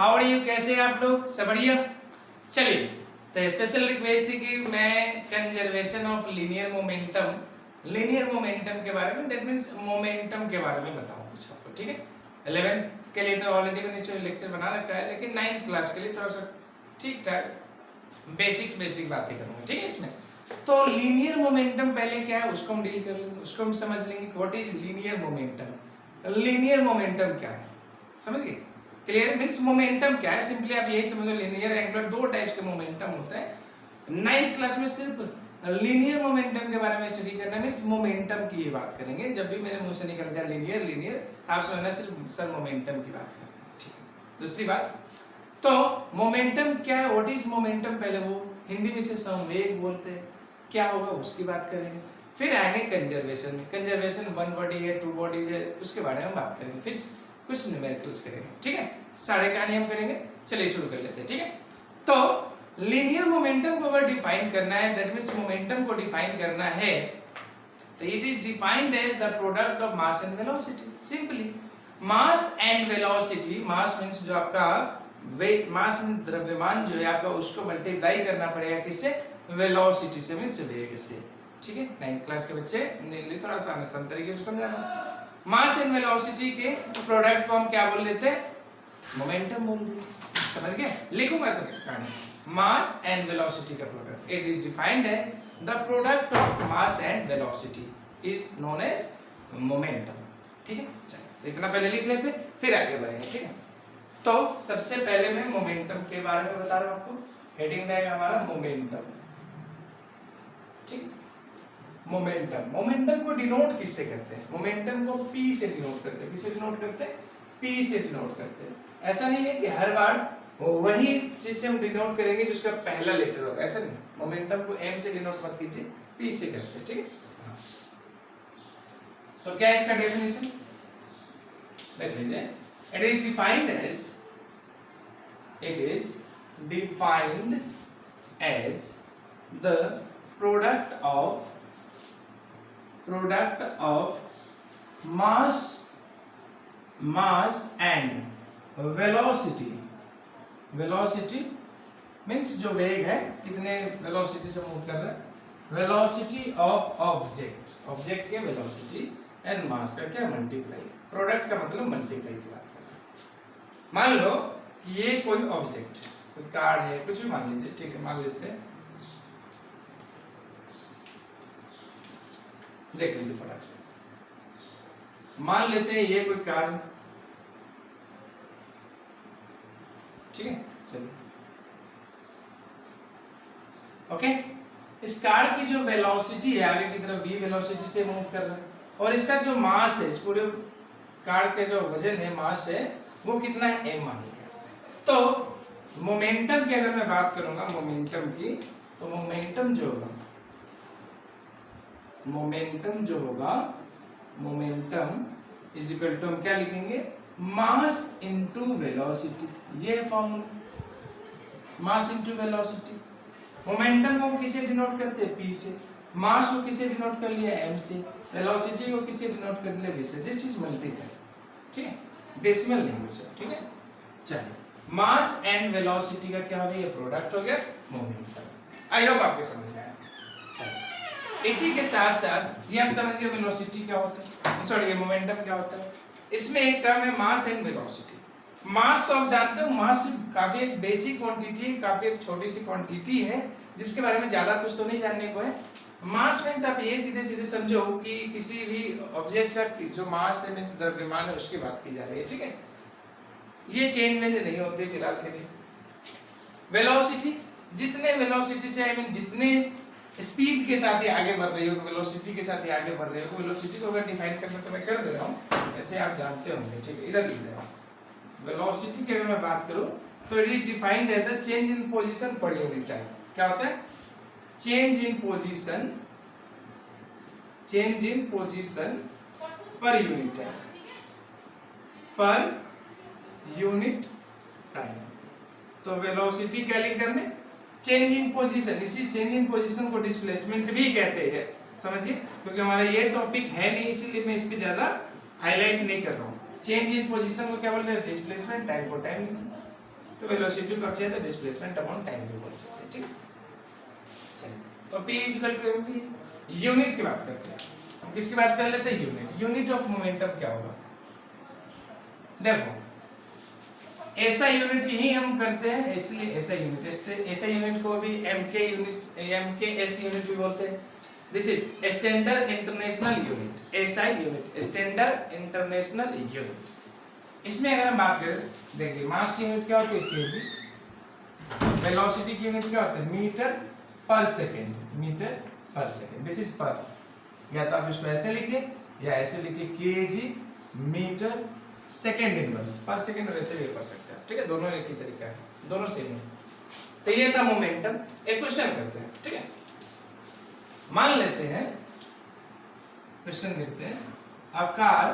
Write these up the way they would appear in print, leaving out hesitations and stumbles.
How are you, कैसे हैं आप लोग, सब बढ़िया। चलिए, तो स्पेशल रिक्वेस्ट थी कि मैं कंजर्वेशन ऑफ लीनियर मोमेंटम के बारे में, दैट मींस मोमेंटम के बारे में बताऊं कुछ आपको, ठीक है। 11th के लिए तो ऑलरेडी मैंने लेक्चर बना रखा है, लेकिन 9th क्लास के लिए थोड़ा सा ठीक ठाक बेसिक बातें करूंगा, ठीक है। इसमें तो लीनियर मोमेंटम पहले क्या है उसको हम डील कर लेंगे, उसको हम समझ लेंगे what is linear momentum. Linear momentum क्या है समझ गए, क्लियर। मींस मोमेंटम क्या है, सिंपली आप यही समझो, लीनियर एंगुलर दो टाइप्स के मोमेंटम होते हैं। 9th क्लास में सिर्फ लीनियर मोमेंटम के बारे में स्टडी करना है, मींस मोमेंटम की ये बात करेंगे। जब भी मेरे मुंह से निकल जाए लीनियर आप समझना सिर्फ सर मोमेंटम की बात कर रहे हैं, ठीक है। दूसरी बात, तो मोमेंटम क्या है, व्हाट इज मोमेंटम, पहले वो हिंदी में से संवेग बोलते हैं, क्या होगा उसकी बात करेंगे। फिर आएंगे कंजर्वेशन में, कंजर्वेशन वन बॉडी है, टू बॉडी है, उसके बारे में बात करेंगे। फिर कुछ न्यूमेरिकल्स करेंगे, ठीक है। सारे कहानी हम करेंगे, चलिए शुरू कर लेते हैं, ठीक है। तो लीनियर मोमेंटम को अगर डिफाइन करना है, दैट मींस मोमेंटम को डिफाइन करना है, तो it is defined as the product of mass and velocity. Simply mass and velocity, mass means जो आपका वेट, मास मींस द्रव्यमान जो है आपका, उसको मल्टीप्लाई करना पड़ेगा किससे, वेलोसिटी से, मींस वेग से, ठीक है। 9th क्लास के बच्चे ने थोड़ा सा आसान तरीके से समझाना। मास एंड वेलोसिटी के प्रोडक्ट को हम क्या बोल लेते हैं, मोमेंटम बोल देते, समझ गए। लिखूंगा सब इसका, मास एंड वेलोसिटी का product, it is defined as the product of mass and velocity is known as momentum, ठीक है। चलिए इतना पहले लिख लेते, फिर आगे बढ़ेंगे, ठीक है। तो सबसे पहले मैं मोमेंटम के बारे में बता रहा हूं आपको, हेडिंग रहेगा हमारा मोमेंटम, ठीक। मोमेंटम को डिनोट किससे करते हैं, मोमेंटम को P से डिनोट करते हैं। किससे डिनोट करते हैं, P से डिनोट करते हैं। ऐसा नहीं है कि हर बार वही जिससे हम डिनोट करेंगे जिसका पहला लेटर होगा, ऐसा नहीं। मोमेंटम को M से डिनोट मत कीजिए, P से करते हैं, ठीक है। तो क्या है इसका डेफिनेशन, देख लीजिए। It is defined as the product of mass and velocity means जो वेग है, कितने वेलोसिटी से मूव कर रहा है, वेलोसिटी ऑफ ऑब्जेक्ट के वेलोसिटी एंड मास का क्या मल्टीप्लाई, प्रोडक्ट का मतलब मल्टीप्लाई की बात कर रहे हैं। मान लो कि ये कोई ऑब्जेक्ट, कोई कार है, कुछ भी मान लीजिए, ठीक है, मान लेते हैं, देख लीजिए फटाक से, मान लेते हैं ये कोई कार है, ठीक है। चलिए ओके, इस कार की जो वेलोसिटी है आगे की तरफ v वेलोसिटी से मूव कर रहा है, और इसका जो मास है, इस पूरे कार के जो वजन है, मास है, वो कितना है, m मान लिया। तो मोमेंटम की अगर मैं बात करूंगा, मोमेंटम की, तो मोमेंटम इज इक्वल टू, हम क्या लिखेंगे, मास इनटू वेलोसिटी, ये formula, mass into velocity. Momentum को किसे डिनोट करते हैं, P से, मास को किसे डिनोट कर लिया, M से, वेलोसिटी को किसे डिनोट कर लिया, V से। दिस इज मल्टीप्लाई, ठीक है, डेसिमल लैंग्वेज, ठीक है। चलिए, मास एंड वेलोसिटी का क्या हो गया, ये प्रोडक्ट हो गया मोमेंटम। आई होप आपके समझ में आया। चलिए, इसी के साथ साथ ये हम समझ गए वेलोसिटी क्या होता है, सॉरी ये मोमेंटम क्या होता है। इसमें एक टर्म है मास एंड वेलोसिटी। मास तो आप जानते हो, मास काफी एक बेसिक क्वांटिटी है, काफी एक छोटी सी क्वांटिटी है, जिसके बारे में ज्यादा कुछ तो नहीं जानने को है। मास मींस आप ये सीधे समझो कि किसी भी ऑब्जेक्ट का जो मास है, मींस द्रव्यमान है, उसकी बात की जा रही है, ठीक है। ये चेंज में नहीं होते फिलहाल के लिए। वेलोसिटी, जितने वेलोसिटी से, आई मीन जितने स्पीड के साथ ही आगे बढ़ रही हो, वेलोसिटी के साथ ही आगे बढ़ रही हो, वेलोसिटी को अगर डिफाइन करना तो मैं कर दे रहा हूँ, ऐसे आप जानते होंगे, ठीक है। इधर लिख दे रहा हूँ, वेलोसिटी की अगर मैं बात करूं तो it is defined as the change in position per unit time. क्या होता है, change in position per unit time. तो वेलोसिटी क्या लिख हमने, चेंज इन पोजीशन। इसी चेंज इन पोजीशन को डिस्प्लेसमेंट भी कहते हैं, समझिए, क्योंकि हमारा ये टॉपिक है नहीं, इसीलिए मैं इस पे ज्यादा हाईलाइट नहीं कर रहा हूँ। चेंज इन पोजीशन को क्या बोलते हैं, डिस्प्लेसमेंट, टाइम को टाइम। तो वेलोसिटी को चाहिए तो डिस्प्लेसमेंट अपॉन टाइम भी बोल सकते हैं, ठीक है। चलिए, तो P equal to mv, unit की बात करते हैं हम। किसकी बात कर लेते हैं? यूनिट। यूनिट ऑफ मोमेंटम क्या होगा? देखो, ऐसा यूनिट ही हम करते हैं, इसलिए ऐसा यूनिट को भी MK यूनिट, MKS यूनिट भी बोलते हैं। This is standard international unit, SI unit, standard international unit. इसमें अगर हम बात करें, देखिए मास की यूनिट क्या होती है? केजी। वेलोसिटी की यूनिट क्या होती है? मीटर पर सेकेंड, मीटर पर सेकेंड। दिस इज पर, या तो आप इसको ऐसे लिखे या ऐसे लिखे, केजी मीटर सेकेंड इनवर्स पर सेकेंड, वैसे भी कर सकते हैं, ठीक है। दोनों एक ही तरीका है, दोनों सेम है। तो ये था मोमेंटम। एक क्वेश्चन करते हैं, ठीक है। मान लेते हैं, क्वेश्चन देखते हैं। अब कार,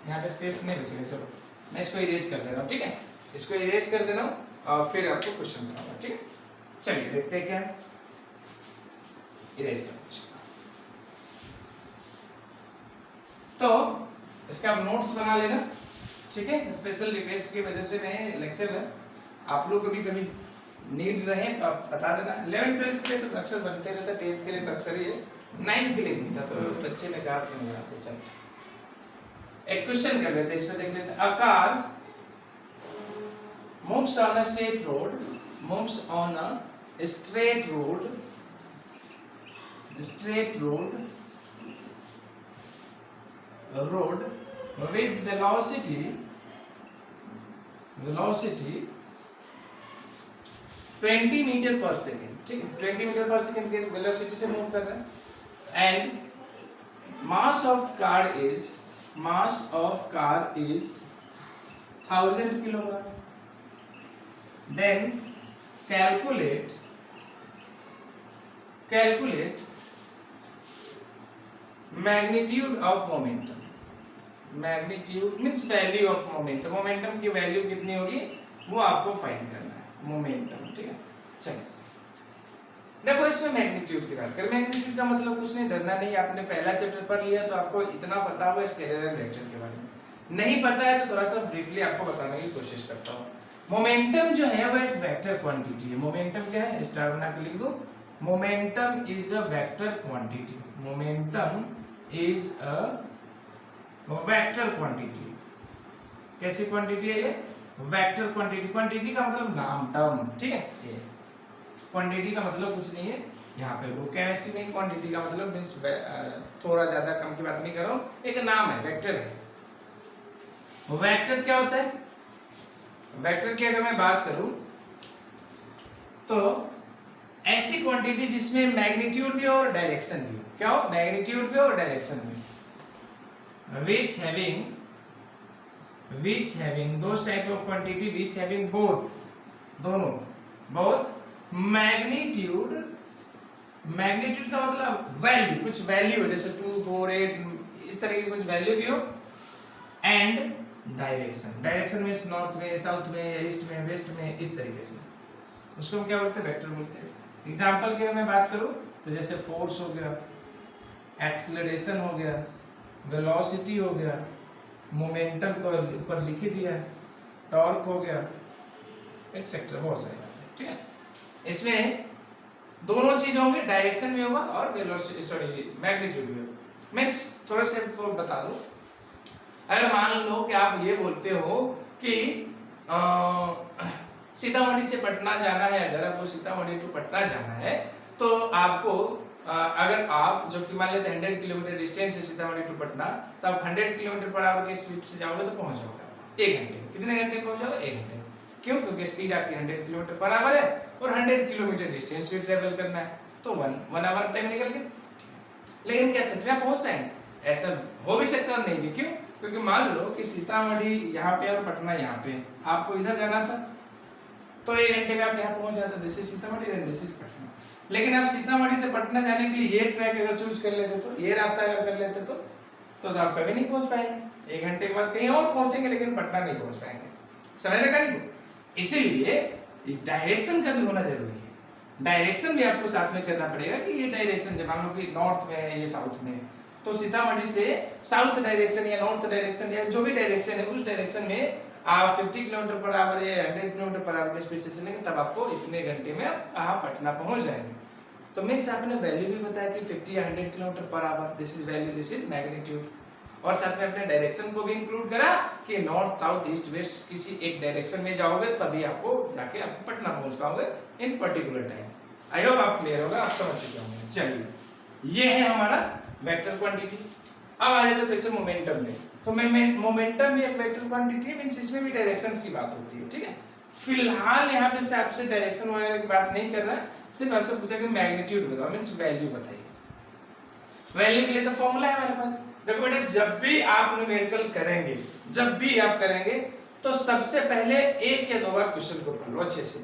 यहाँ पे स्पेस नहीं बचेगा, चलो मैं इसको इरेज कर दे रहा हूँ, ठीक है। इसको इरेज कर दे रहा हूँ और फिर आपको क्वेश्चन बताऊंगा, ठीक है। चलिए देखते हैं क्या है। इरेज कर, तो इसका आप नोट्स बना लेना, ठीक है। स्पेशल रिक्वेस्ट की वजह से मैं लेक्चर है, आप लोग कभी कभी नीड रहे तो आप बता देना। 11th 12th के लिए तो अक्सर बनते रहता, 10th के लिए तो अक्सर ही है, 9th के लिए नहीं था, तो बच्चे में कार क्यों नहीं आते। चलो एक क्वेश्चन कर लेते हैं, इसमें देख लेते हैं। A car moves on a straight road, moves on a straight road with velocity 20 metre पर सेकेंड, ठीक है। 20 मीटर पर सेकेंड के वेलोसिटी से मूव कर रहा है, and mass of car is 1000 kilogram. Then calculate magnitude of momentum। Magnitude means value of momentum, momentum की वैल्यू कितनी होगी वो आपको फाइंड करना है, मोमेंटम, ठीक है। चलिए देखो, इसमें मैग्नीट्यूड की बात करें। मैग्नीट्यूड का मतलब कुछ नहीं, डरना नहीं। आपने पहला चैप्टर पढ़ लिया तो आपको इतना पता होगा स्केलर एंड वेक्टर के बारे में। नहीं पता है तो थोड़ा सा ब्रीफली आपको बताने की कोशिश करता हूँ। मोमेंटम जो है वो एक वेक्टर क्वांटिटी है। मोमेंटम क्या है? स्टार बना के लिख दो, momentum is a vector quantity. Momentum is a vector quantity. कैसी क्वांटिटी है ये? Vector quantity. क्वांटिटी का मतलब नाम, टर्म, ठीक है। ये क्वांटिटी का मतलब कुछ नहीं है यहाँ पे, वो केमिस्ट्री नहीं। क्वांटिटी का मतलब मींस थोड़ा ज्यादा कम की बात नहीं कर रहा हूँ, एक नाम है, वेक्टर है। वेक्टर क्या होता है? वेक्टर की अगर मैं बात करूं तो ऐसी क्वांटिटी जिसमें मैग्नीट्यूड भी और डायरेक्शन भी। क्या हो? मैग्नीट्यूड भी और डायरेक्शन भी। which having those type of quantity which having both, दोनों, both मैग्नीट्यूड का मतलब वैल्यू, कुछ वैल्यू हो, जैसे 2, 4, 8 इस तरह की कुछ वैल्यू भी हो, एंड डायरेक्शन में नॉर्थ में, साउथ में, ईस्ट में, वेस्ट में, इस तरीके से, उसको हम क्या बोलते हैं? वेक्टर बोलते हैं। एग्जांपल की मैं बात करूं तो जैसे फोर्स हो गया, एक्सीलरेशन हो गया, वेलोसिटी हो गया, मोमेंटम तो ऊपर लिख ही दिया है, टॉर्क हो गया, एक्सेट्रा, बहुत सारी बातें, ठीक है। इसमें दोनों चीज होंगे, डायरेक्शन भी होगा और वेलोसिटी, सॉरी मैग्नीट्यूड भी होगा। मैं थोड़ा सा आपको बता दूं, अगर मान लो कि आप ये बोलते हो कि सीतामढ़ी से पटना जाना है, अगर आपको सीतामढ़ी टू पटना जाना है तो आपको अगर आप जो कि मान लेते हैं 100 किलोमीटर डिस्टेंस है सीतामढ़ी टू पटना, तो आप 100 किलोमीटर पर आवर की स्पीड से जाओगे तो पहुंच जाओगे 1 घंटे। कितने घंटे पहुंच जाओगे? 1 घंटे। क्यों? क्योंकि स्पीड आपकी 100 किलोमीटर पर आवर है और 100 किलोमीटर डिस्टेंस भी ट्रेवल करना है, तो 1 आवर टाइम निकल गया। लेकिन क्या सच में आप पहुंच पाएंगे? ऐसा हो भी सकता है और नहीं भी। क्यों? क्योंकि मान लो कि सीतामढ़ी यहाँ पे और पटना यहाँ पे, आपको इधर जाना था तो 1 घंटे में आप यहाँ पहुंच जाते, this is Sitamarhi, then this is Patna. लेकिन आप सीतामढ़ी से पटना जाने के लिए ये ट्रैक अगर चूज कर लेते तो, ये रास्ता अगर कर लेते तो आप कभी नहीं पहुंच पाएंगे। 1 घंटे के बाद कहीं और पहुंचेंगे लेकिन पटना नहीं पहुंच पाएंगे। समझ रहे नहीं? इसीलिए डायरेक्शन का भी होना जरूरी है। डायरेक्शन भी आपको साथ में करना पड़ेगा कि ये डायरेक्शन, जब मान लो कि नॉर्थ में है, ये साउथ में, तो सीतामढ़ी से साउथ डायरेक्शन या नॉर्थ डायरेक्शन या जो भी डायरेक्शन है उस डायरेक्शन में आप 50 किलोमीटर पर आवर या 100 किलोमीटर पर आवर की स्पीड से चलेंगे तब आपको इतने घंटे में आप पटना पहुंच जाएंगे। तो मीन्स आपने वैल्यू भी बताया कि 50 या 100 kilometre per hour, this is value, this is magnitude. और साथ में अपने डायरेक्शन को भी इंक्लूड करा कि नॉर्थ साउथ ईस्ट वेस्ट किसी एक डायरेक्शन में जाओगे तभी आपको जाके आप पटना पहुंच पाओगे इन पर्टिकुलर टाइम। आई होप आप क्लियर होगा, आप समझ चुके होंगे। चलिए ये है हमारा वेक्टर क्वांटिटी। अब आ जाते फिर से मोमेंटम में। तो मोमेंटम भी एक वेक्टर क्वांटिटी है, मींस इसमें भी डायरेक्शन की बात होती है, ठीक है। फिलहाल यहाँ पे से आपसे डायरेक्शन वगैरह की बात नहीं कर रहा है, सिर्फ आपसे पूछा कि मैग्नीट्यूड बताओ, मींस वैल्यू बताइए। वैल्यू के लिए तो फॉर्मूला है हमारे पास। देखो बेटा, जब भी आप न्यूमेरिकल करेंगे, जब भी आप करेंगे तो सबसे पहले एक या दो बार क्वेश्चन को पढ़ लो अच्छे से,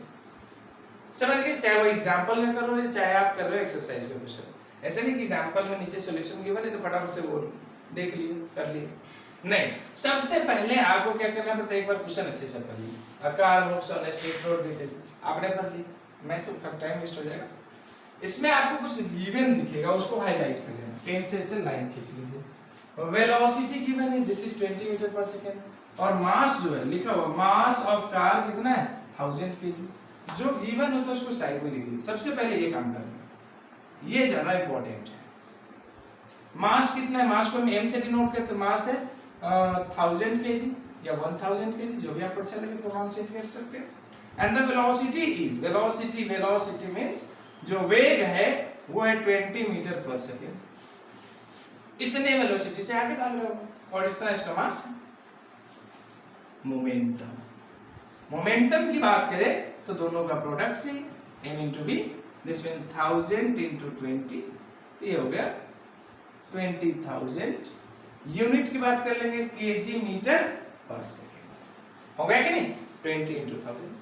समझ गए। चाहे वो एग्जांपल में कर रहे हो चाहे आप कर रहे हो एक्सरसाइज का क्वेश्चन। ऐसा नहीं कि एग्जांपल में नीचे सॉल्यूशन गिवन है तो फटाफट से वो देख लिए कर लिए, नहीं। सबसे पहले आपको क्या करना पड़ता है, एक बार क्वेश्चन अच्छे से पढ़ ली। A car moves on a straight road देते थे, आपने पढ़ ली, मैं तो टाइम वेस्ट हो जाएगा। इसमें आपको कुछ गिवन दिखेगा, उसको हाईलाइट कर देना, पेन से ऐसे लाइन खींच लीजिए। वेलोसिटी गिवन है, दिस इज 20 मीटर पर सेकंड, और मास जो है लिखा हुआ, मास ऑफ कार कितना है 1000 केजी। जो गिवन होता है उसको साइड में लिख लीजिए। सबसे पहले ये काम करना, ये ज्यादा इंपॉर्टेंट है। मास कितना है, मास को हम m से डिनोट करते हैं, मास है 1000 केजी या 1000 केजी, जो भी आपको अच्छा लगे प्रोनाउंसिएट कर सकते हैं। And the velocity is, velocity means जो वेग है वो है 20 मीटर पर सेकंड। इतने वेलोसिटी से आगे भाग रहे हो और इतना इसका मास। मोमेंटम, मोमेंटम की बात करें तो दोनों का प्रोडक्ट से m into v, this mean 1000 into 20, तो ये हो गया 20,000। यूनिट की बात कर लेंगे केजी मीटर पर सेकेंड, हो गया कि नहीं, 20 into 1000।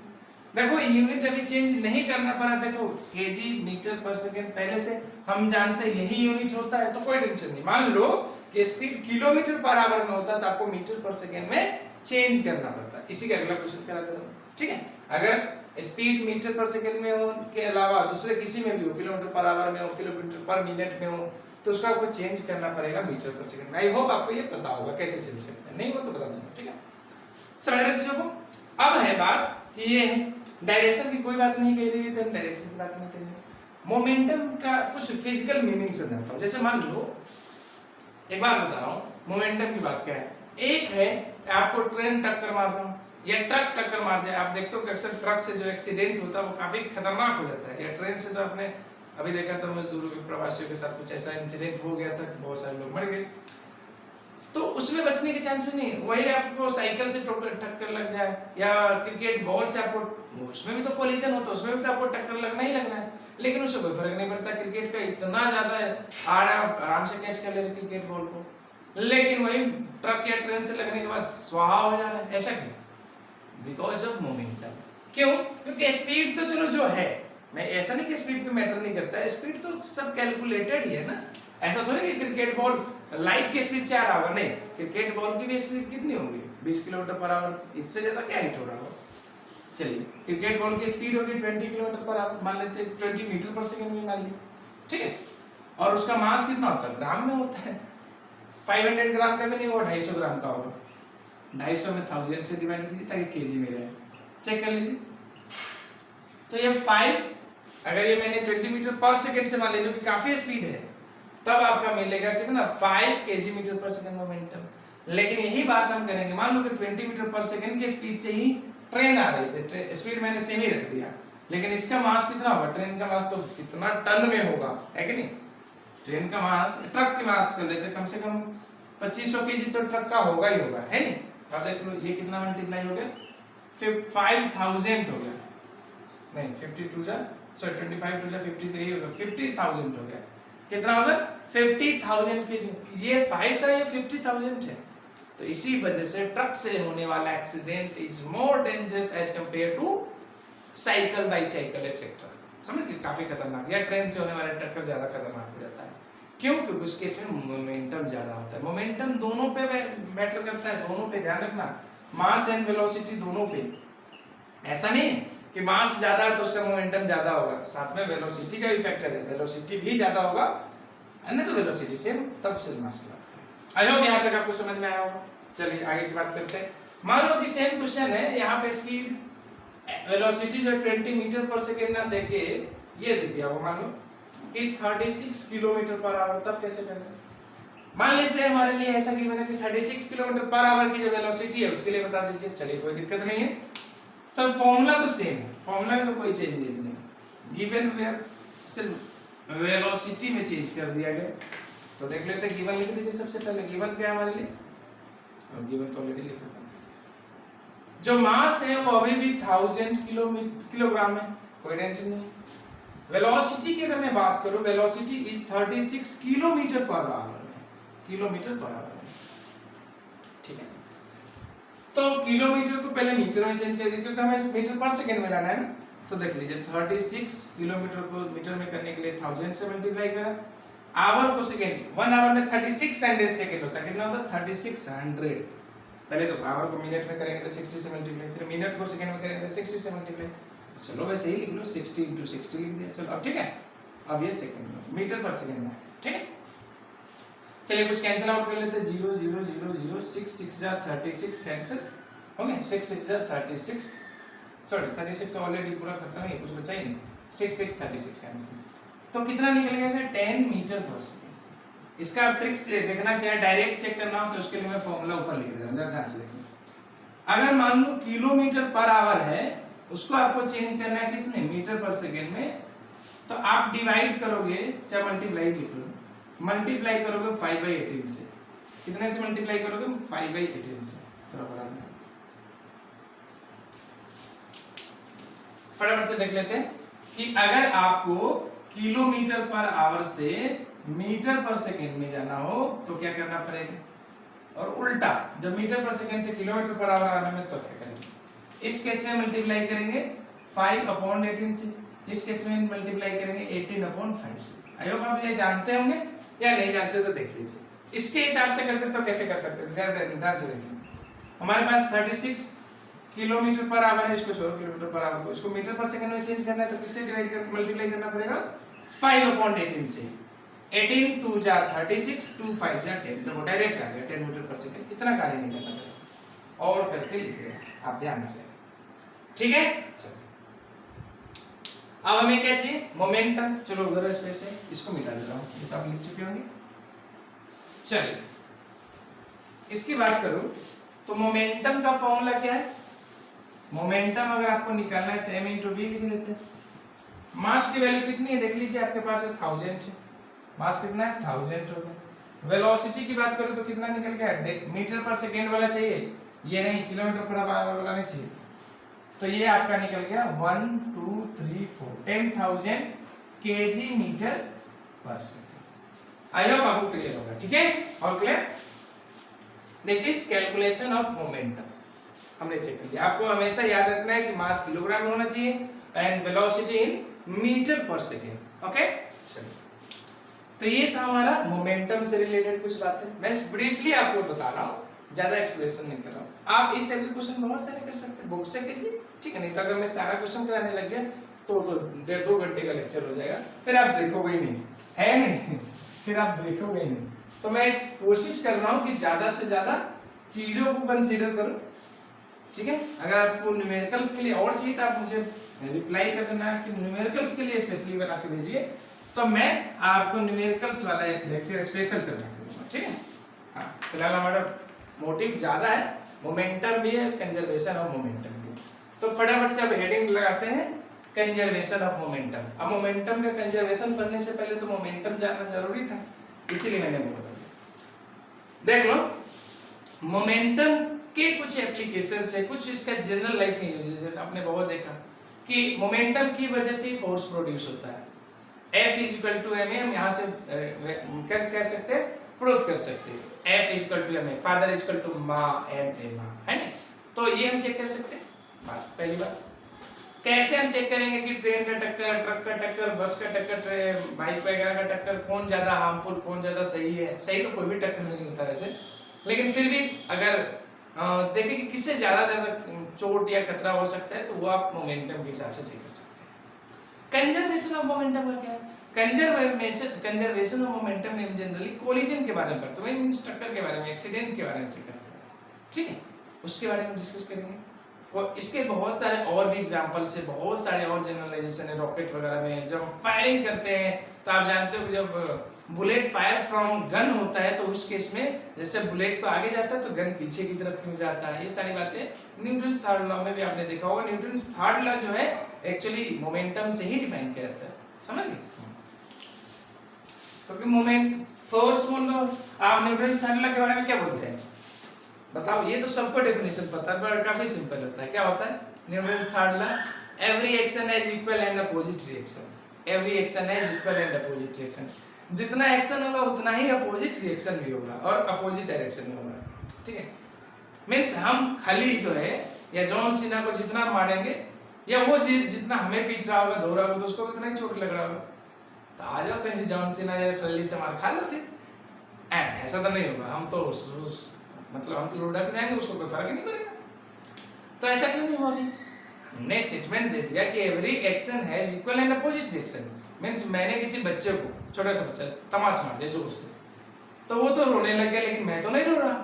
देखो यूनिट अभी चेंज नहीं करना पड़ा, देखो केजी मीटर पर सेकेंड पहले से हम जानते हैं यही यूनिट होता है, तो कोई टेंशन नहीं। मान लो कि स्पीड किलोमीटर पर आवर में होता तो आपको मीटर पर सेकेंड में चेंज करना पड़ता। इसी का अगला क्वेश्चन करा दे रहा हूं, ठीक है। अगर स्पीड मीटर पर सेकेंड में हो के अलावा दूसरे किसी में भी हो, किलोमीटर पर आवर में हो, किलोमीटर पर मिनट में हो, तो उसका आपको चेंज करना पड़ेगा मीटर पर सेकंड में। आई होप आपको ये पता होगा कैसे चेंज करते हैं, नहीं हो तो बता देना, ठीक है। समझ रहे चीजों को। अब है बात कि ये डायरेक्शन की कोई बात नहीं कह रही है, तो हम डायरेक्शन की बात नहीं करेंगे। मोमेंटम का कुछ फिजिकल मीनिंग समझाता हूं। जैसे मान लो, एक बात बता रहा हूं, मोमेंटम की बात क्या है। एक है आपको ट्रेन टक्कर मार रहा हूं या ट्रक टक्कर मार जाए। आप देखते हो कि अक्सर ट्रक से जो एक्सीडेंट होता है वो काफी खतरनाक हो जाता है, या ट्रेन से तो आपने अभी देखा था मजदूरों के प्रवासियों के साथ कुछ ऐसा इंसिडेंट हो गया था, बहुत सारे लोग मर गए। तो उसमें बचने के चांसेस नहीं। वही आपको साइकिल से टक्कर लग जाए या क्रिकेट बॉल से आपको, उसमें भी तो कोलिजन होता है, उसमें भी तो आपको टक्कर लगना ही लगना है, लेकिन उससे कोई फर्क नहीं पड़ता। क्रिकेट का इतना ज्यादा है, आराम से कैच कर ले रहे क्रिकेट बॉल को, लेकिन वही ट्रक या ट्रेन से लगने के बाद स्वाहा हो जा रहा है। ऐसा क्यों? Because of momentum. क्यों? क्योंकि स्पीड तो चलो जो है, मैं ऐसा नहीं कि स्पीड पे मैटर नहीं करता है, स्पीड तो सब कैलकुलेटेड ही है ना। ऐसा थोड़ी कि क्रिकेट बॉल लाइट की स्पीड से आ रहा होगा, नहीं, क्रिकेट बॉल की भी स्पीड कितनी होगी 20 किलोमीटर पर आवर, इससे ज्यादा क्या हिट हो रहा होगा। चलिए, क्रिकेट बॉल की स्पीड होगी 20 किलोमीटर पर आवर, मान लेते 20 मीटर पर सेकंड में मान ली, ठीक है। और उसका मास कितना होता है, ग्राम में होता है। 500 ग्राम का भी नहीं होगा, 250 ग्राम का होगा। 250 में 1000 से डिवाइड कीजिए ताकि केजी में रहे, चेक कर लीजिए। तो ये 5, अगर ये मैंने 20 मीटर पर सेकंड से मान लीजिए, जो कि काफी स्पीड है, तब आपका मिलेगा कितना 5 केजी मीटर पर सेकंड मोमेंटम। लेकिन यही बात हम करेंगे, मान लो कि 20 मीटर पर सेकंड की स्पीड से ही ट्रेन आ रही थी, स्पीड मैंने सेम ही रख दिया, लेकिन इसका मास कितना होगा, ट्रेन का मास तो कितना टन में होगा, है कि नहीं। ट्रेन का मास, ट्रक के मास कर लेते कम से कम 2500 केजी तो ट्रक का होगा ही होगा, है नहीं। अब देख लो ये कितना मल्टीप्लाई हो गया, 5000 हो गया, नहीं 52 जा, सॉरी 25 टू जा 53 होगा, 50,000 हो गया। कितना होगा 50,000 केजी। ये 5 था, ये 50,000 है। तो इसी वजह से ट्रक से होने वाला accident is more dangerous as compare to cycle, bicycle etcetera. समझ गए, काफी खतरनाक। या ट्रेन से होने वाला टक्कर ज्यादा खतरनाक हो जाता है। क्यों? क्योंकि उसके इसमें मोमेंटम ज्यादा होता है। मोमेंटम दोनों पे मैटर करता है, दोनों पे ध्यान रखना, मास एंड वेलोसिटी दोनों पे। ऐसा नहीं है कि मास ज्यादा है तो उसका मोमेंटम ज्यादा होगा, साथ में वेलोसिटी का भी फैक्टर है, वेलोसिटी भी ज्यादा होगा, अन्य तो वेलोसिटी सेम, तब से मास की बात करें। आई होप यहाँ तक आपको समझ में आया होगा। चलिए आगे की बात करते हैं। मान लो कि सेम क्वेश्चन है, यहाँ पे स्पीड वेलोसिटी जो 20 मीटर पर सेकेंड ना देके ये दे दिया वो, मान लो कि 36 किलोमीटर पर आवर, तब कैसे करना? मान लेते हैं हमारे लिए ऐसा कि मैंने कि 36 किलोमीटर पर आवर की जो वेलोसिटी है उसके लिए बता दीजिए। चलिए कोई दिक्कत नहीं है, तो फॉर्मूला तो सेम है, फॉर्मूला में तो कोई चेंजेस नहीं, गिवन वेयर सिर्फ वेलोसिटी में चेंज कर दिया गया। तो देख लेते हैं, गिवन लिख दीजिए सबसे पहले। गिवन क्या है हमारे लिए, और गिवन तो ऑलरेडी लिखा था। जो मास है वो अभी भी 1000 किलोग्राम है, कोई टेंशन नहीं। वेलोसिटी की अगर मैं बात करूं, velocity is 36 kilometre per hour में, किलोमीटर पर आवर में, ठीक है। तो किलोमीटर को पहले मीटर में चेंज कर दिया क्योंकि हमें मीटर पर सेकंड में लाना है ना। तो देख लीजिए 36 किलोमीटर को मीटर में करने के लिए 1000 से मल्टीप्लाई करा, आवर को सेकंड, 1 आवर में 3600 सेकंड होता है, कितना होता है 3600। पहले तो आवर को मिनट में करेंगे तो 60 से मल्टीप्लाई, फिर मिनट को सेकंड में करेंगे तो 60 से मल्टीप्लाई। चलो वैसे ही लिख लो, 60 × 60 लिख दिया। चलो अब ठीक है, अब ये सेकंड में, मीटर पर सेकंड में, ठीक है। चलिए कुछ कैंसिल आउट कर लेते हैं, 0 0 0 0 6 6 जा 36 कैंसिल हो गया, 6 6 जा 36, सॉरी 36 तो ऑलरेडी पूरा खत्म है, कुछ बचा ही नहीं, 6 6 36 कैंसिल। तो कितना निकल गया, 10 मीटर पर सेकंड। इसका आप ट्रिक देखना चाहिए, डायरेक्ट चेक करना हो तो उसके लिए मैं फॉर्मूला ऊपर लिख दे रहा हूं, जरा ध्यान से देखिए। अगर मान लो किलोमीटर पर आवर है, उसको आपको चेंज करना है किसमें, मीटर पर सेकंड में, तो आप डिवाइड करोगे, चाहे मल्टीप्लाई लिख लो, मल्टीप्लाई करोगे 5/18 से। कितने से मल्टीप्लाई करोगे, 5/18 से। थोड़ा बराबर फटाफट से देख लेते हैं कि अगर आपको किलोमीटर पर आवर से मीटर पर सेकंड में जाना हो तो क्या करना पड़ेगा, और उल्टा जब मीटर पर सेकंड से किलोमीटर पर आवर आने में तो क्या करेंगे। इस केस में मल्टीप्लाई करेंगे 5/18 से, इस केस में मल्टीप्लाई करेंगे 18/5 से। आई होप आप ये जानते होंगे, या नहीं जानते तो देख लीजिए। इसके हिसाब से करते तो कैसे कर सकते हैं, ध्यान से देखिए। हमारे पास 36 किलोमीटर पर आवर है, इसको 100 किलोमीटर पर आवर को इसको मीटर पर सेकंड में चेंज करना है, तो किससे डिवाइड कर मल्टीप्लाई करना पड़ेगा, 5/18 से। 18 2 जा 36, 2 5 जा 10, देखो डायरेक्ट आ गया 10 मीटर पर सेकंड। इतना कार्य नहीं करना पड़ेगा, और करके लिख रहे हैं, आप ध्यान रखें, ठीक है। चलो अब हमें क्या चाहिए, मोमेंटम। चलो उधर स्पेस है, इसको मिटा देता हूं, ये तो आप लिख चुके होंगे। चलिए इसकी बात करूं तो मोमेंटम का फॉर्मूला क्या है, मोमेंटम अगर आपको निकालना है तो m × v लिख देते हैं। मास की वैल्यू कितनी है देख लीजिए, आपके पास है 1000 है, मास कितना है 1000 हो गया। वेलोसिटी की बात करूं तो कितना निकल गया, मीटर पर सेकंड वाला चाहिए, ये नहीं किलोमीटर पर आवर वाला नहीं चाहिए। तो ये आपका निकल गया 1 2 3 4 10,000 kg मीटर पर सेकंड। आई होप आपको क्लियर होगा, ठीक है, और clear. This is calculation of momentum, हमने चेक कर लिया। आपको हमेशा याद रखना है कि मास किलोग्राम में होना चाहिए एंड वेलोसिटी इन मीटर पर सेकंड, ओके। चलिए तो ये था हमारा मोमेंटम से रिलेटेड कुछ बातें, मैं ब्रीफली आपको बता रहा हूँ, ज्यादा एक्सप्लेनेशन नहीं कर रहा हूँ। आप इस टाइप के क्वेश्चन बहुत सारे कर सकते हैं, बुक से कीजिए, ठीक है। नहीं तो अगर मैं सारा क्वेश्चन कराने लग गया तो 1.5-2 घंटे का लेक्चर हो जाएगा, फिर आप देखोगे ही नहीं, है नहीं, फिर आप देखोगे ही नहीं। तो मैं कोशिश कर रहा हूँ कि ज्यादा से ज्यादा चीजों को कंसीडर करो, ठीक है। अगर आपको न्यूमेरिकल्स के लिए और चाहिए तो आप मुझे रिप्लाई कर देना कि न्यूमेरिकल्स के लिए स्पेशली बना के भेजिए, तो मैं आपको न्यूमेरिकल्स वाला एक लेक्चर स्पेशल से बना के दूंगा, ठीक है। हाँ फिलहाल हमारा मोटिव ज्यादा है, मोमेंटम भी है, कंजर्वेशन ऑफ मोमेंटम भी। तो फटाफट से अब हेडिंग लगाते हैं, कंजर्वेशन ऑफ मोमेंटम। अब मोमेंटम का कंजर्वेशन करने से पहले तो मोमेंटम जानना जरूरी था, इसीलिए मैंने वो बता दिया। देख लो मोमेंटम के कुछ एप्लीकेशन है, कुछ इसका जनरल लाइफ में यूजेस है। आपने बहुत देखा कि मोमेंटम की वजह से फोर्स प्रोड्यूस होता है। F = ma, हम यहाँ से कह सकते हैं, प्रूफ कर सकते हैं। F = ma, फादर = माँ एंड एमा, है ना। तो ये हम चेक कर सकते हैं। बात पहली बात, कैसे हम चेक करेंगे कि ट्रेन का टक्कर, ट्रक का टक्कर, बस का टक्कर, बाइक वगैरह का टक्कर, कौन ज्यादा हार्मफुल, कौन ज्यादा सही है। सही तो कोई भी टक्कर नहीं होता वैसे, लेकिन फिर भी अगर देखें कि किससे ज्यादा चोट या खतरा हो सकता है, तो वो आप मोमेंटम के हिसाब से चेक कर सकते हैं। कंजर्वेशन ऑफ मोमेंटम का क्या है, कंजर्वेशन ऑफ मोमेंटम में जनरली कोलिजन के बारे में पढ़ते हैं, मींस टक्कर के बारे में, एक्सीडेंट के बारे में चेक करते हैं, ठीक है। उसके बारे में डिस्कस करेंगे। इसके बहुत सारे और भी एग्जाम्पल्स है, बहुत सारे और जनरलाइजेशन है रॉकेट वगैरह में। जब हम फायरिंग करते हैं तो आप जानते हो कि जब बुलेट फायर फ्रॉम गन होता है तो उस केस में जैसे बुलेट तो आगे जाता है तो गन पीछे की तरफ क्यों जाता है, ये सारी बातें न्यूटन्स थर्ड लॉ में भी आपने देखा होगा। न्यूटन्स थर्ड लॉ जो है एक्चुअली मोमेंटम से ही डिफाइन किया जाता है, समझ गए? क्योंकि मोमेंट फोर्स बोल दो आप, न्यूटन्स थर्ड लॉ के बारे में क्या बोलते हैं बताओ? ये तो सबको डेफिनेशन पता है पर काफी सिंपल होता है। क्या होता है Newton's third law? Every action has equal and opposite reaction. Every action has equal and opposite reaction. जितना एक्शन होगा उतना ही अपोजिट रिएक्शन भी होगा और अपोजिट डायरेक्शन में होगा, ठीक है? मींस हम खाली जो है या जॉन सीना को जितना मारेंगे या वो जितना हमें पीट रहा होगा धो रहा होगा तो उसको उतना ही चोट लग रहा होगा। तो आ जाओ कहीं जॉन सीना या खली से मार खा लो फिर। ऐसा तो नहीं होगा, हम तो मतलब हम तो लुढ़क जाएंगे, उसको कोई फर्क ही नहीं पड़ेगा। तो ऐसा क्यों नहीं हुआ? हमने स्टेटमेंट दे दिया कि every action has equal and opposite reaction. Means मैंने किसी बच्चे को, छोटा सा बच्चा तमाच मार दिया जोर से, तो वो तो रोने लग गया लेकिन मैं तो नहीं रो रहा,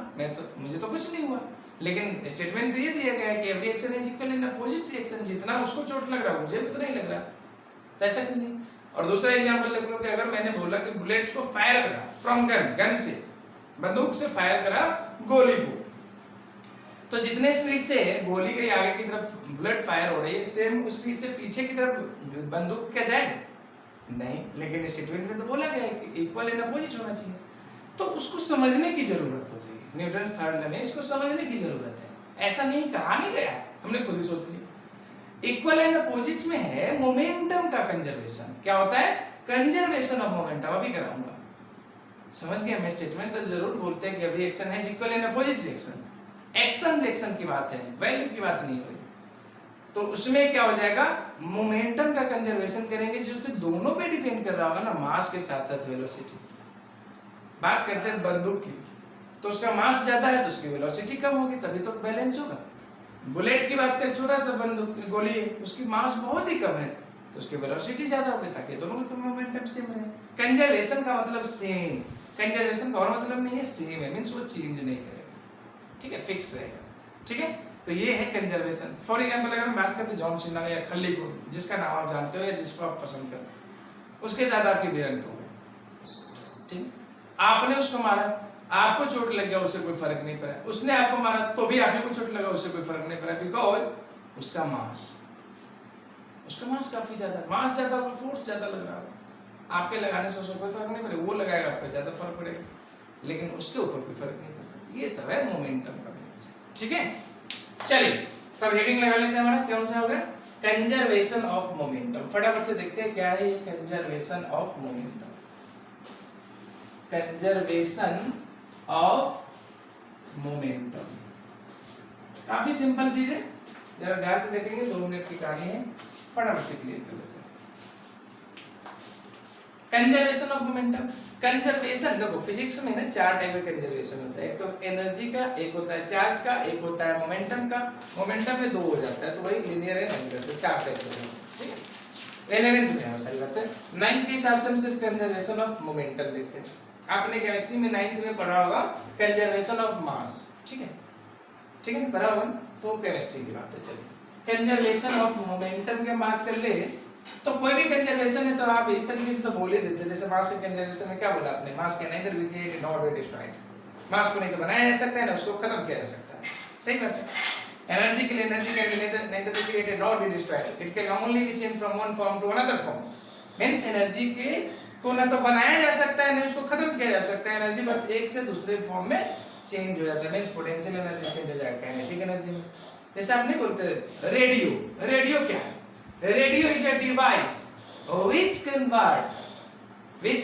मुझे तो कुछ नहीं हुआ। लेकिन स्टेटमेंट तो ये दिया गया है कि every action has equal and opposite reaction. जितना उसको चोट लग रहा मुझे उतना ही लग रहा, तो ऐसा क्यों नहीं? और दूसरा एग्जांपल लिख लो कि अगर मैंने बोला कि बुलेट को फायर करा फ्रॉम गन से, बंदूक से फायर करा गोली को, तो जितने स्पीड से गोली के आगे की तरफ बुलेट फायर हो रही है सेम उस स्पीड से पीछे की तरफ बंदूक क्या जाएगा? नहीं। लेकिन स्टेटमेंट में तो बोला गया है कि इक्वल एंड अपोजिट होना चाहिए। तो उसको समझने की जरूरत होती है, न्यूटन्स थर्ड लॉ में इसको समझने की जरूरत है। ऐसा नहीं कहा नहीं गया, हमने खुद ही सोच लिया। इक्वल एंड अपोजिट में है मोमेंटम का कंजर्वेशन। क्या होता है? Conservation of momentum. अभी कराऊंगा, समझ गए? मैं स्टेटमेंट तो जरूर बोलते हैं कि every action has equal and opposite reaction. Action reaction की बात है, वैल्यू की बात नहीं हो रही। तो उसमें क्या हो जाएगा? मोमेंटम का कंजर्वेशन करेंगे जो कि दोनों पे डिपेंड कर रहा होगा ना, मास के साथ साथ वेलोसिटी। बात करते हैं बंदूक की, तो उसका मास ज्यादा है तो उसकी वेलोसिटी कम होगी, तभी तो बैलेंस होगा। बुलेट की बात करें, छोटा सा बंदूक गोली है, उसकी मास बहुत ही कम है तो उसकी वेलोसिटी ज्यादा होगी ताकि दोनों का मोमेंटम सेम रहे। कंजर्वेशन का मतलब सेम, कंजर्वेशन का और मतलब नहीं है सेम है, मींस वो चेंज नहीं करेगा, ठीक है, फिक्स रहेगा, ठीक है? तो ये है कंजर्वेशन। फॉर एग्जांपल अगर हम बात करते हैं जॉन सीना या खली को, जिसका नाम आप जानते हो या जिसको आप पसंद करते हो, उसके साथ आपकी भिड़ंत हो गई, ठीक? आपने उसको मारा, आपको चोट लग गया, उससे कोई फर्क नहीं पड़ा। उसने आपको मारा तो भी आपको चोट लगा, उससे कोई फर्क नहीं पड़ा, बिकॉज उसका मास काफी ज्यादा, मास ज्यादा और फोर्स ज्यादा लग रहा है। आपके लगाने से उसको कोई फर्क नहीं पड़ेगा, वो लगाएगा आपको ज्यादा फर्क पड़ेगा, लेकिन उसके ऊपर कोई फर्क नहीं पड़ेगा। ये सब है मोमेंटम का, ठीक है? चलिए तब हेडिंग लगा लेते हैं। हमारा कौन सा होगा? Conservation of momentum. फटाफट से देखते हैं क्या है ये conservation of momentum. Conservation of momentum काफी सिंपल चीज है, जरा ध्यान से देखेंगे, 2 मिनट की कहानी है, फटाफट से क्लियर कर लेते हैं। Conservation of momentum. कंजर्वेशन देखो फिजिक्स में ना 4 टाइप का कंजर्वेशन होता है। एक तो एनर्जी का, एक होता है चार्ज का, एक होता है मोमेंटम का। मोमेंटम में 2 हो जाता है तो वही लीनियर है, नहीं करते, 4 टाइप के होते हैं, ठीक है? 11th में सारी बातें, 9th के हिसाब से हम सिर्फ कंजर्वेशन ऑफ मोमेंटम लिखते हैं। आपने केमिस्ट्री में 9th में पढ़ा होगा कंजर्वेशन ऑफ मास, ठीक है? ठीक है, पढ़ा होगा, तो केमिस्ट्री की बात है। चलिए कंजर्वेशन ऑफ मोमेंटम की बात कर ले तो कोई भी कंजर्वेशन है तो आप इस तरीके से तो बोल ही देते, जैसे मास के कंजर्वेशन में क्या बोला आपने? Mass can neither be created nor be destroyed. Mass को नहीं तो बनाया जा सकता है ना उसको खत्म किया जा सकता है, सही बात है। एनर्जी के लिए energy can neither be created nor be destroyed, it can only be change from one form to another form. Means energy के को ना तो बनाया जा सकता है ना उसको खत्म किया जा सकता है, एनर्जी बस एक से दूसरे फॉर्म में चेंज हो जाता है। मींस पोटेंशियल एनर्जी चेंज हो जाएगा काइनेटिक एनर्जी में। जैसे आप नहीं बोलते रेडियो, रेडियो क्या है? Radio is a device which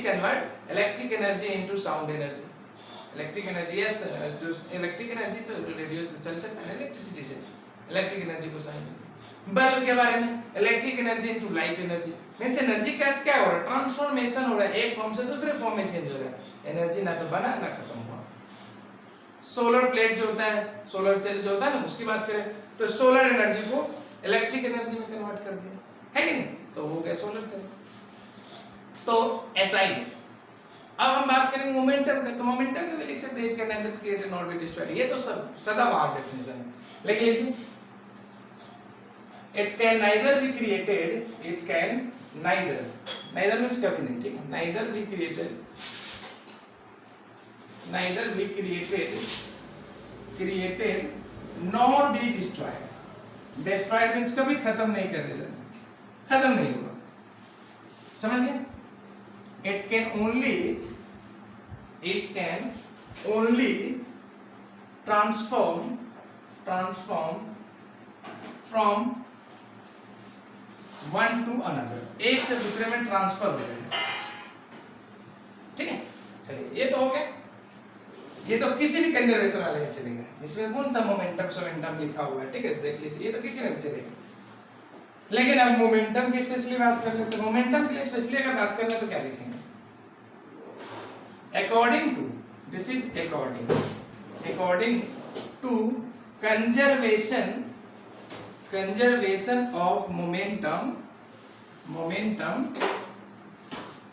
convert electric energy into sound energy. Electric energy, yes, जो electric energy से रेडियो चल सकता है इलेक्ट्रिसिटी से, इलेक्ट्रिक एनर्जी को साइन। बल्ब के बारे में electric energy into light energy, means energy का क्या हो रहा है? ट्रांसफॉर्मेशन हो रहा है, एक फॉर्म से दूसरे फॉर्म में चेंज हो रहा है। एनर्जी ना तो बना ना खत्म हुआ। सोलर प्लेट जो होता है, सोलर सेल जो होता है ना, उसकी बात करें तो सोलर एनर्जी को इलेक्ट्रिक एनर्जी में कन्वर्ट कर दिया, है कि नहीं? तो हो गया सोलर सेल। तो ऐसा ही अब हम बात करेंगे मोमेंटम का, तो मोमेंटम में भी लिख सकते हैं it can nether created not be destroyed, ये तो सब सदाबहार डेफिनेशन है। लिख लीजिए, it can neither be created, it can neither means कभी नहीं, ठीक है, neither be created not be destroyed. Destroyed means कभी खत्म नहीं कर देना, खत्म नहीं होगा, समझ गए? It can only transform from one to another, एक से दूसरे में ट्रांसफर हो जाएगा, ठीक है। चलिए ये तो हो गया, ये तो किसी भी कंजर्वेशन वाले में चलेगा, इसमें कौन सा मोमेंटम लिखा हुआ है, ठीक है, देख लीजिए, ये तो किसी में भी चलेगा। लेकिन अब मोमेंटम की स्पेशली बात कर लेते हैं, मोमेंटम के लिए स्पेशली अगर बात करना तो क्या लिखेंगे? According to, this is according to conservation of momentum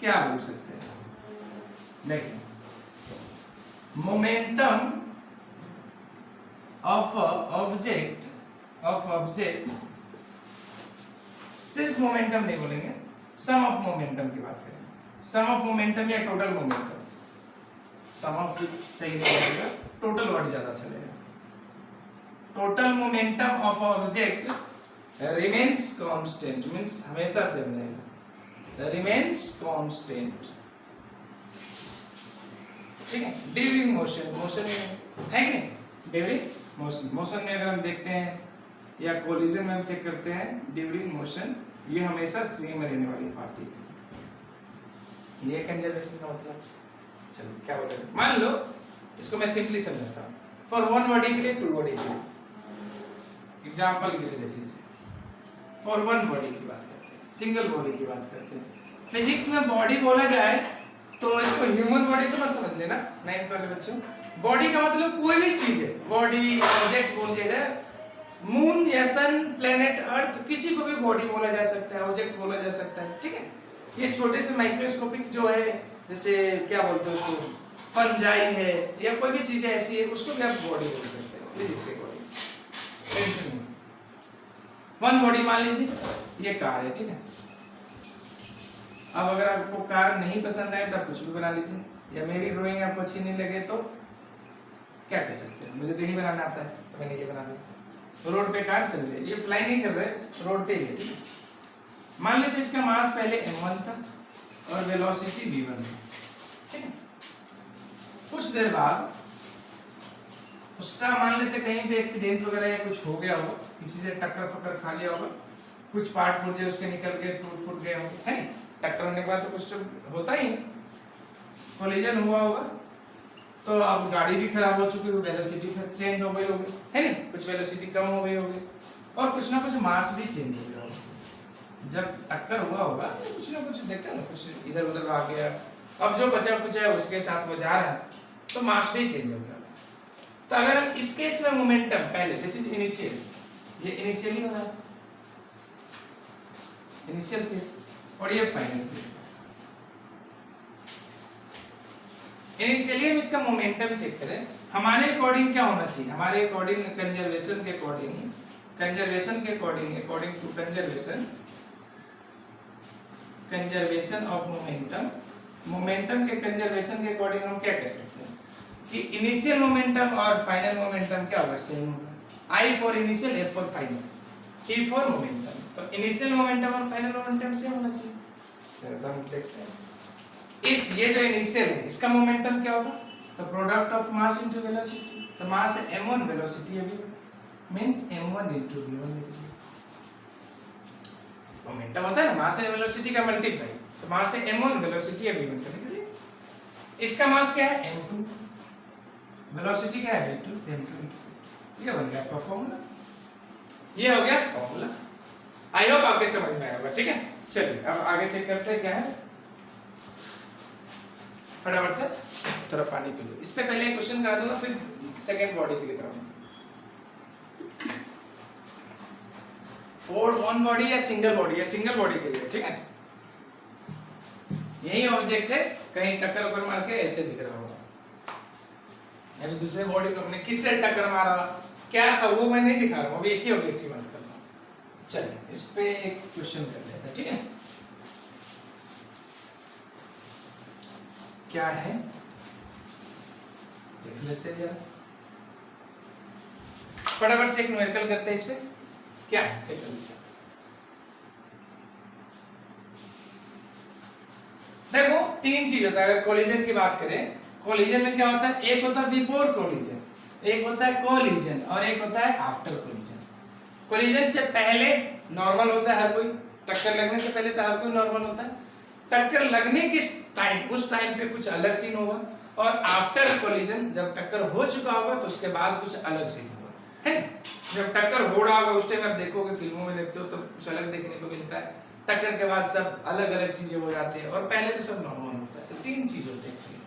क्या बोल सकते हैं? देखिए, मोमेंटम ऑफ ऑब्जेक्ट सिर्फ मोमेंटम नहीं बोलेंगे, सम ऑफ मोमेंटम की बात करेंगे। सम ऑफ मोमेंटम या टोटल मोमेंटम, सम ऑफ सही नहीं रहेगा, टोटल वर्ड ज्यादा चलेगा। Total momentum of object remains constant, means हमेशा से रहेगा, रिमेन्स कांस्टेंट, ठीक है, ड्यूरिंग मोशन है कि नहीं? ड्यूरिंग मोशन में अगर हम देखते हैं या कोलिजन में हम चेक करते हैं, ड्यूरिंग मोशन ये हमेशा सेम रहने वाली पार्टी है, ये कंजर्वेशन का मतलब। चलो क्या बोल रहे हैं, मान लो इसको मैं सिंपली समझाता हूँ, फॉर वन बॉडी के लिए, टू बॉडी के लिए, एग्जांपल के लिए देख लीजिए, फॉर वन बॉडी की बात करते हैं, सिंगल बॉडी की बात करते हैं। फिजिक्स में बॉडी बोला जाए तो इसको ह्यूमन बॉडी से मत समझ लेना 9th वाले बच्चों, बॉडी का मतलब कोई भी चीज है, बॉडी ऑब्जेक्ट बोल दिया जाए, मून या सन, प्लेनेट, अर्थ, किसी को भी बॉडी बोला जा सकता है, ऑब्जेक्ट बोला जा सकता है, ठीक है। ये छोटे से माइक्रोस्कोपिक जो है, जैसे क्या बोलते हैं उसको, फंजाई है या कोई भी चीज ऐसी है, उसको भी आप बॉडी बोल सकते हैं, फिजिक्स की बॉडी, टेंशन नहीं। वन बॉडी मान लीजिए ये कार है, ठीक है। अब अगर आपको कार नहीं पसंद आए तो आप कुछ भी बना लीजिए, या मेरी ड्राइंग आपको अच्छी नहीं लगे तो क्या कर सकते हैं, मुझे नहीं बनाना आता है तो मैंने ये बना दिया। रोड पे कार चल रही है, ये फ्लाई नहीं कर रहे, रोड पे ही है, ठीक है। मान लेते इसका मास पहले m1 था और वेलोसिटी v1 है, ठीक है। कुछ देर बाद उसका मान लेते कहीं पे एक्सीडेंट वगैरह या कुछ हो गया होगा, किसी से टक्कर फक्कर खा लिया होगा, कुछ पार्ट पुर्जे उसके निकल गए, टूट फूट गए होंगे, है नहीं? टक्कर होने के बाद तो कुछ तो होता ही है, कोलिजन हुआ होगा, तो अब गाड़ी भी खराब हो चुकी होगी, वेलोसिटी चेंज हो गई होगी, है नहीं? कुछ वेलोसिटी कम हो गई होगी और कुछ ना कुछ मास भी चेंज हो गया होगा। जब टक्कर हुआ होगा तो कुछ ना कुछ देखते हैं, कुछ इधर उधर आ गया, अब जो बचा कुछ है उसके साथ वो जा रहा है, तो मास भी चेंज हो गया। तो अगर हम इस केस में मोमेंटम पहले, दिस इज इनिशियल, ये इनिशियली हो रहा है, इनिशियल केस, और ये फाइनल केस। इनिशियली हम इसका मोमेंटम चेक करें, हमारे अकॉर्डिंग क्या होना चाहिए, हमारे अकॉर्डिंग कंजर्वेशन के according according to conservation of momentum के कंजर्वेशन के अकॉर्डिंग हम क्या कह सकते हैं कि इनिशियल मोमेंटम और फाइनल मोमेंटम क्या होगा, सेम होगा। I for initial, F for final, T for momentum, तो इनिशियल मोमेंटम और फाइनल मोमेंटम सेम होना चाहिए। तो हम देखते हैं इस ये जो इनिशियल है इसका मोमेंटम क्या होगा, तो product of mass into velocity, तो मास है m1, वेलोसिटी अभी means m1 into v1। Momentum होता है ना मास है वेलोसिटी का मल्टीप्लाई, तो मास है m1, वेलोसिटी है v1 करेंगे। इसका मास क्या है m2, वेलोसिटी क्या है v2, m2। ये बन गया आपका फॉर्मूला, ये हो गया फॉर्मूला। आई होप आपके समझ में आया होगा, ठीक है। चलिए अब आगे चेक करते हैं क्या है, फटाफट से थोड़ा पानी पी लो। इस पे पहले एक क्वेश्चन करा दूंगा, फिर सेकंड बॉडी के लिए कराऊंगा। और वन बॉडी या सिंगल बॉडी के लिए, ठीक है। यही ऑब्जेक्ट है, कहीं टक्कर मार के ऐसे दिख रहा होगा, या फिर दूसरे बॉडी को अपने किससे टक्कर मारा, क्या था वो मैं नहीं दिखा रहा हूँ, अभी एक ही ऑब्जेक्ट की बात कर रहा हूँ। चलिए इस पे एक क्वेश्चन कर लेते हैं, ठीक है। क्या है देख लेते हैं जरा, फटाफट से एक न्यूमेरिकल करते हैं इस पे, क्या है चेक कर लेते हैं। देखो तीन चीज होता है अगर कोलिजन की बात करें। कोलिजन में क्या होता है, एक होता है बिफोर कोलिजन, एक होता है कोलिजन और एक होता है आफ्टर कोलिजन। कोलिजन से पहले नॉर्मल होता है हर कोई, टक्कर लगने से पहले तो हर कोई नॉर्मल होता है। टक्कर लगने किस टाइम, उस टाइम पे कुछ अलग सीन होगा, और आफ्टर कोलिजन जब टक्कर हो चुका होगा तो उसके बाद कुछ अलग सीन होगा, है ना। जब टक्कर हो रहा होगा उस टाइम आप देखोगे, फिल्मों में देखते हो तो कुछ अलग देखने को मिलता है, टक्कर के बाद सब अलग अलग चीजें हो जाती है, और पहले तो सब नॉर्मल होता है। तो तीन चीज होते हैं एक्चुअली।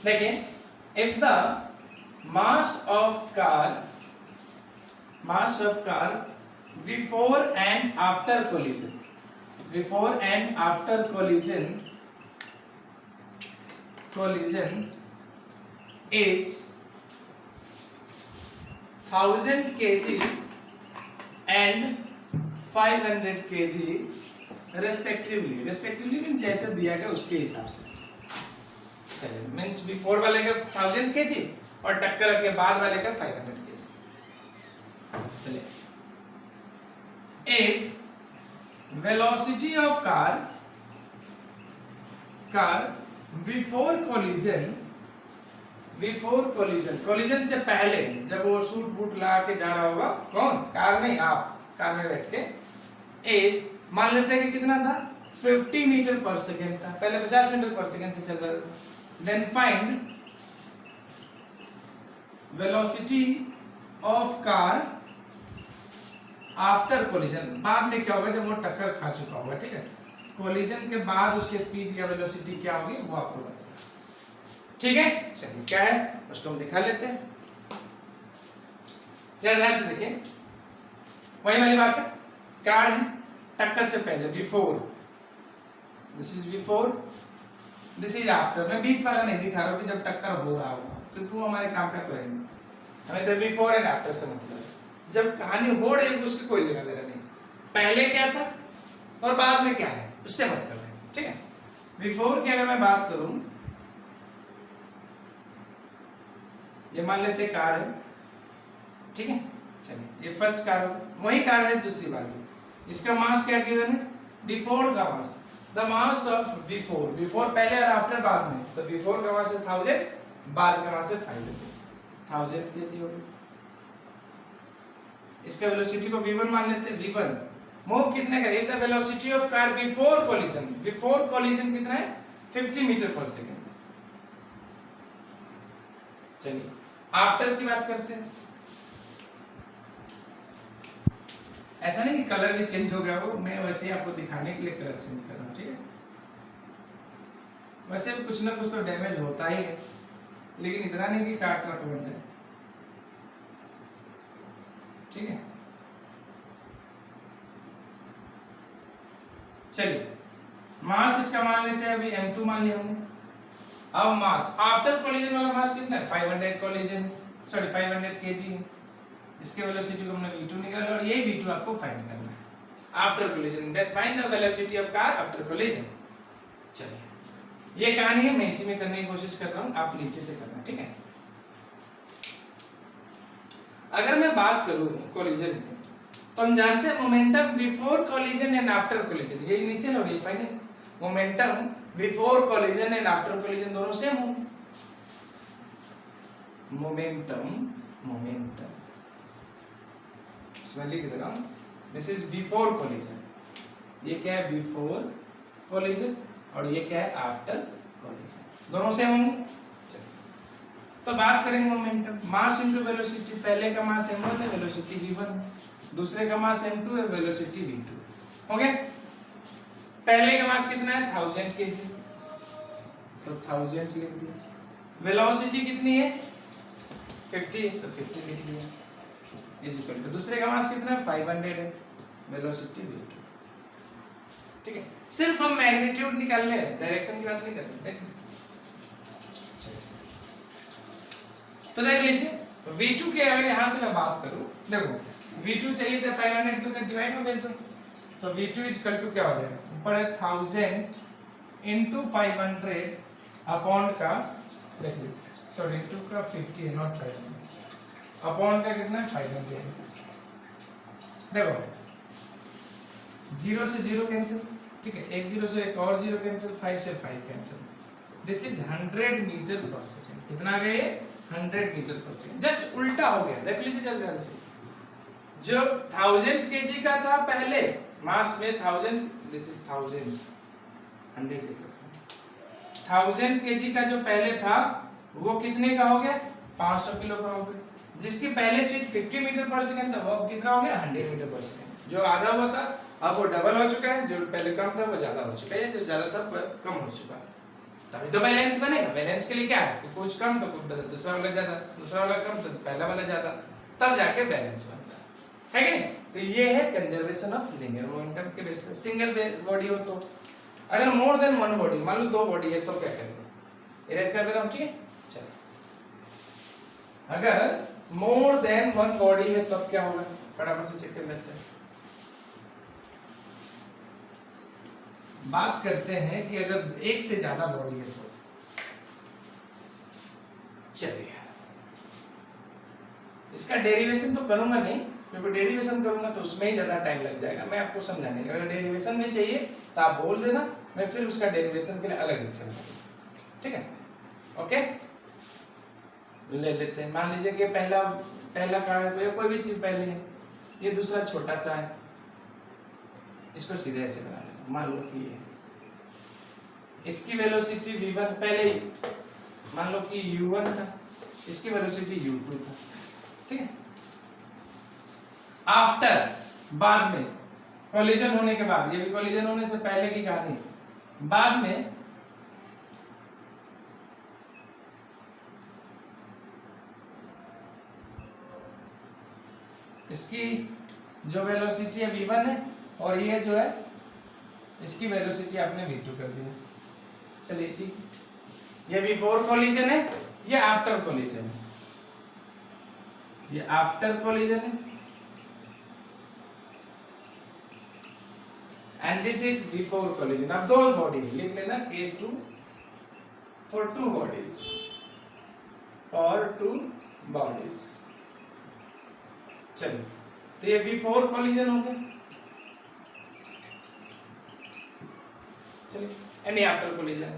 देखिए, if the mass of car before and after collision, before and after collision is 1000 kg and 500 kg respectively। respectively mean जैसे दिया गया उसके हिसाब से। चलिए, मीन्स बिफोर वाले का 1000 kg और टक्कर के बाद वाले का 500 kg। चलिए, if velocity of car before collision से पहले जब वो सूट बूट लगा के जा रहा होगा, कौन, कार नहीं, आप कार में बैठ के, एज मान लेते हैं कि कितना था, 50 मीटर पर सेकेंड था, पहले 50 मीटर पर सेकेंड से चल रहा था। Then find velocity of car after collision, बाद में क्या होगा जब वो टक्कर खा चुका होगा, ठीक है। कोलिजन के बाद उसकी स्पीड या वेलोसिटी क्या होगी वो आपको बताएगा, ठीक है। चलिए क्या है उसको हम दिखा लेते हैं, जरा ध्यान से देखिए। वही वाली बात है, कार है, टक्कर से पहले before, this is before, this is after. मैं बीच वाला नहीं दिखा रहा हूं कि जब टक्कर हो रहा होगा, क्योंकि वो हमारे काम का तो है नहीं, हमें तो बिफोर एंड आफ्टर से मतलब है। जब कहानी हो रही है उसकी कोई लेना देना नहीं, पहले क्या था और बाद में क्या है उससे मतलब है, ठीक है। बिफोर की अगर मैं बात करूं, ये मान लेते कार है, ठीक है। चलिए, ये फर्स्ट कार हो, वही कार है दूसरी बार भी, इसका मास क्या गिवन है, बिफोर का मास, द मास ऑफ बिफोर पहले और आफ्टर बाद में, तो बिफोर का मास है 1000, बाद का मास है 500 kg हो गया। इसका वेलोसिटी को v1 मान लेते हैं, v1 मूव कितने का, if the velocity of car before collision कितना है, 50 मीटर पर सेकेंड। चलिए आफ्टर की बात करते हैं। ऐसा नहीं कि कलर भी चेंज हो गया हो, मैं वैसे ही आपको दिखाने के लिए कलर चेंज कर रहा हूं, ठीक है। वैसे कुछ ना कुछ तो डैमेज होता ही है, लेकिन इतना नहीं कि कार ट्रक बन जाए, ठीक है। चलिए, मास इसका मान लेते हैं, अभी m2 मान लिया हमने। अब मास आफ्टर कोलिजन वाला मास कितना है, 500 kg है। इसके वेलोसिटी को हमने v2 निकाला, और ये v2 आपको फाइंड करना है after collision. Then find the velocity of car after collision. चलिए, ये कहानी है, मैं इसी में करने की कोशिश कर रहा हूं, आप नीचे से करना, ठीक है। अगर मैं बात करूं कोलिजन की, तो हम जानते हैं momentum before collision and after collision, ये इनिशियल और ये final. Momentum before collision and after collision दोनों सेम होंगे। मोमेंटम इसमें लिख दे रहा हूं, दिस इज बिफोर कोलिजन, ये क्या है बिफोर कोलिजन, और ये क्या है आफ्टर कोलिजन, दोनों सेम होंगे। तो बात करेंगे मोमेंटम, मास इनटू वेलोसिटी, पहले का मास m1 है, वेलोसिटी v1, दूसरे का मास m2 है, वेलोसिटी v2 हो गया। पहले का मास कितना है 1000 kg, तो 1000 लिख दिया। वेलोसिटी कितनी है 50, तो 50 लिख दिया, इज इक्वल टू दूसरे का मास कितना है 500 है, वेलोसिटी v2, ठीक है, सिर्फ हम मैग्नीट्यूड निकाल ले, डायरेक्शन की बात नहीं करते। तो देख लीजिए V2 के अगर यहां से मैं बात करूं, देखो V2 चाहिए था 500 को, तो डिवाइड में भेज दो, तो V2 इक्वल टू क्या हो जाएगा, ऊपर है 1000 into 500 अपॉन का, देख लीजिए सॉरी इंटू का 50 है नॉट 500, अपॉन का कितना है 500। देखो 0 से 0 कैंसिल, ठीक है, एक 0 से एक और 0 कैंसिल, 5 से 5 कैंसिल, दिस इज 100 मीटर पर सेकंड। कितना आ गया ये 100 मीटर पर सेकंड, जस्ट उल्टा हो गया। देख लीजिए जल्दी ध्यान से, जो 1000 केजी का था पहले मास में 1000, दिस इज 1000 100 लिख रखा, 1000 केजी का जो पहले था वो कितने का हो गया 500 किलो का हो गया। जिसकी पहले स्पीड 50 मीटर पर सेकंड था वो अब कितना हो गया 100 मीटर पर सेकंड। जो आधा हुआ था अब वो डबल हो चुका है, जो पहले कम था वो ज्यादा हो चुका है, जो ज्यादा था वो कम हो चुका है। तभी तो बैलेंस बनेगा। बैलेंस के लिए क्या है कि कुछ कम तो कुछ दूसरा वाला ज्यादा, दूसरा वाला कम तो पहला वाला ज्यादा, तब जाके बैलेंस बनता है कि नहीं। तो ये है कंजर्वेशन ऑफ लीनियर मोमेंटम के बेस पे। सिंगल बॉडी हो तो, अगर मोर देन वन बॉडी, मान लो 2 बॉडी है तो क्या करेंगे, इरेज कर दे रहा हूं, ठीक है। चलो अगर मोर देन वन बॉडी है तब क्या होगा, फटाफट से चेक कर लेते हैं। बात करते हैं कि अगर एक से ज्यादा बॉडी है तो, चलिए इसका डेरिवेशन तो करूंगा नहीं, क्योंकि डेरिवेशन करूंगा तो उसमें ही ज्यादा टाइम लग जाएगा। मैं आपको समझाने का, अगर डेरिवेशन में चाहिए तो आप बोल देना, मैं फिर उसका डेरिवेशन के लिए अलग लेक्चर दूंगा, ठीक है। ओके ले लेते हैं, मान लीजिए कि पहला कहाँ है, कोई भी चीज पहले है, ये दूसरा छोटा सा है, इसको सीधे ऐसे बना लेना। मान लो कि ये इसकी वेलोसिटी v1 पहले ही मान लो कि u1 था, इसकी वेलोसिटी u2 था, ठीक है। आफ्टर, बाद में कोलिजन होने के बाद, ये भी कोलिजन होने से पहले की कहानी, बाद में इसकी जो वेलोसिटी है v1 है, और ये जो है इसकी वेलोसिटी आपने v2 कर दिया। चलिए ठीक, ये बिफोर कोलिजन है, ये आफ्टर कोलिजन है, ये आफ्टर कोलिजन है, and this is before collision. अब 2 बॉडी लिख लेना, case 2 for 2 bodies, for 2 bodies. चलिए तो ये बिफोर कोलिजन हो गया, चलिए, एंड आफ्टर कोलिजन।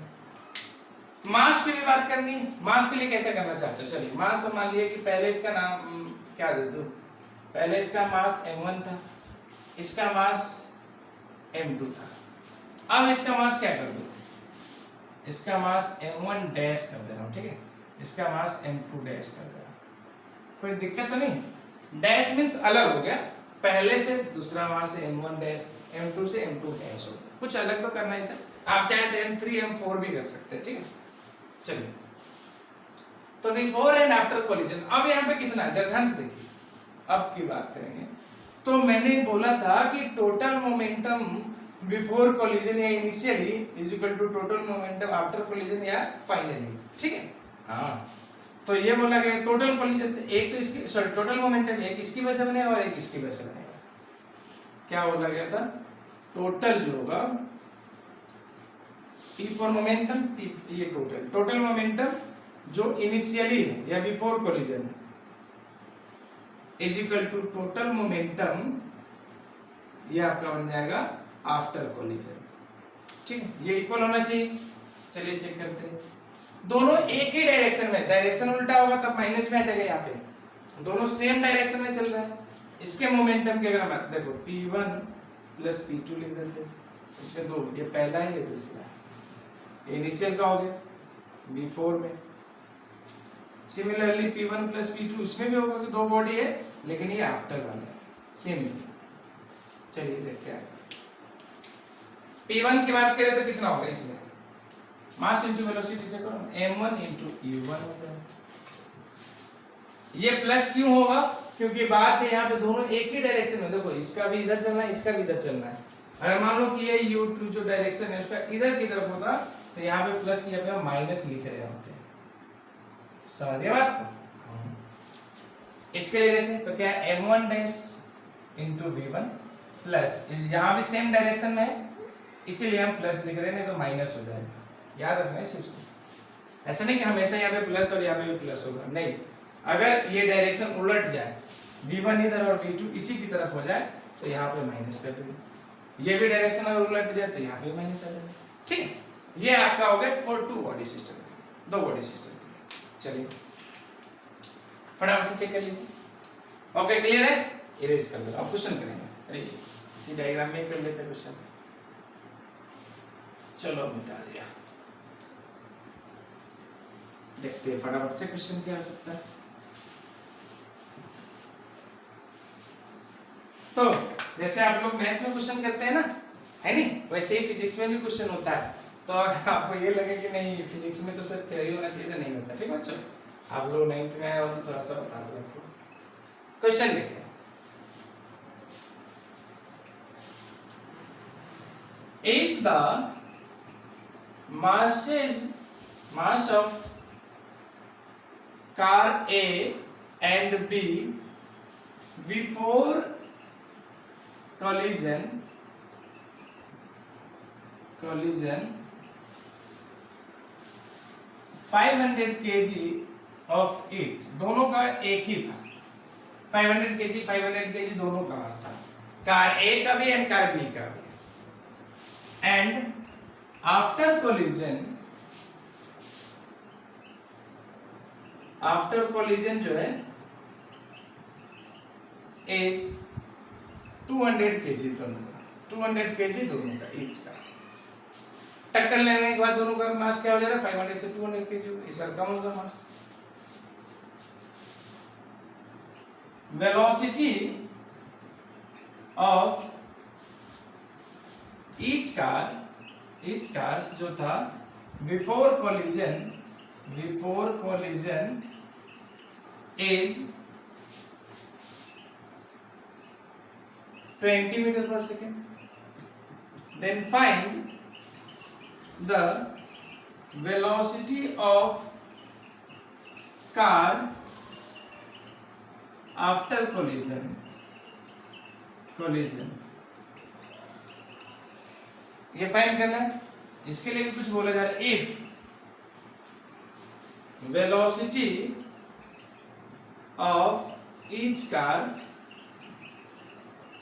मास की भी बात करनी है, मास के लिए कैसे करना चाहते हो। चलिए मास मान लिया कि पहले इसका नाम क्या दे दो, पहले इसका मास m1 था, इसका मास m2 था। अब इसका मास क्या कर दो, इसका मास m1 डैश कर दे रहा हूं, ठीक है, इसका मास m2 डैश कर दे रहा हूं, कोई दिक्कत तो नहीं। डैश मींस अलग हो गया, पहले से दूसरा मास से m1 डैश, m2 से m2 डैश हो गया, कुछ अलग तो करना ही था। आप चाहे तो m3 m4 भी कर सकते हैं, ठीक है। चलिए तो बिफोर एंड आफ्टर कोलिजन। अब यहाँ पे कितना है, जरा ध्यान से देखिए, अब की बात करेंगे। तो मैंने बोला था कि टोटल मोमेंटम बिफोर कोलिजन या initially is equal to total momentum after collision या फाइनली, ठीक है। हाँ तो ये बोला गया टोटल कोलिजन, एक तो इसकी सॉरी टोटल मोमेंटम एक इसकी वजह से बनेगा और एक इसकी वजह से बनेगा। क्या बोला गया था, टोटल जो होगा T फॉर मोमेंटम, ये टोटल मोमेंटम जो इनिशियली है या before collision is equal to total momentum, ये आपका बन जाएगा आफ्टर कोलिजन, ठीक है। ये इक्वल होना चाहिए। चलिए चेक करते हैं, दोनों एक ही डायरेक्शन में, डायरेक्शन उल्टा होगा तब माइनस में आ जाएगा, यहाँ पे दोनों सेम डायरेक्शन में चल रहा है। इसके मोमेंटम की अगर हम देखो P1 प्लस P2 लिख देते हैं, इसमें 2, ये पहला है ये दूसरा है, इनिशियल का हो गया बिफोर में। सिमिलरली P1 प्लस P2 इसमें भी होगा कि 2 बॉडी है, लेकिन ये आफ्टर वाला है, सेम। चलिए देखते हैं, P1 की बात करें तो कितना होगा, इसमें मास इनटू वेलोसिटी चेक करो, m1 इनटू u1 होगा। ये प्लस क्यों होगा, क्योंकि बात है यहाँ पे दोनों एक ही डायरेक्शन में, देखो इसका भी इधर चलना है, इसका भी इधर चलना है, अगर मान लो कि ये u2 जो डायरेक्शन है उसका इधर की तरफ होता तो यहाँ पे प्लस की जगह माइनस लिख रहे होते। समझ गए बात को? इसके लिए देखें तो क्या m1 dash into v1 plus, यहाँ भी सेम डायरेक्शन में है इसीलिए हम प्लस लिख रहे हैं, नहीं तो माइनस हो जाएगा। याद रखना इस चीज को, ऐसा नहीं कि हमेशा यहाँ पे प्लस और यहाँ पे भी प्लस होगा, नहीं। अगर ये डायरेक्शन उलट जाए, v1 इधर और v2 इसी की तरफ हो जाए तो यहाँ पे माइनस कर देंगे, ये भी डायरेक्शन अगर उलट जाए तो यहाँ पे माइनस आ जाएगा। ठीक है, ये आपका हो गया फॉर टू बॉडी सिस्टम, दो बॉडी सिस्टम। चलिए फटाफट से चेक कर लीजिए। ओके क्लियर है, इरेज कर दो। अब क्वेश्चन करेंगे, अरे इसी डायग्राम में कर लेते हैं क्वेश्चन। चलो मिटा दिया, देखते हैं फटाफट से क्वेश्चन क्या हो सकता है। तो जैसे आप लोग मैथ्स में क्वेश्चन करते हैं ना, है नहीं, वैसे ही फिजिक्स में भी क्वेश्चन होता है। तो अगर आपको ये लगे कि नहीं फिजिक्स में तो सिर्फ थ्योरी होना चाहिए, तो नहीं होता। ठीक है बच्चों, आप लोग 9th में आए हो तो थोड़ा सा बता दो आपको। क्वेश्चन देखिए, if the mass of car A and B before collision 500 kg of each, दोनों का एक ही था, 500 kg दोनों का मास था, कार A का भी एंड कार B का भी। एंड आफ्टर कोलिजन जो है इज 200 kg दोनों का, 200 kg दोनों का ईच का। टक्कर लेने के बाद दोनों का मास क्या हो जा रहा है, 500 से 200 kg, इसका कम होगा मास। वेलोसिटी ऑफ each car जो था before collision is 20 meter per second. Then find the velocity of car after collision ये फाइंड करना है। इसके लिए भी कुछ बोला जा रहा है, if velocity of each car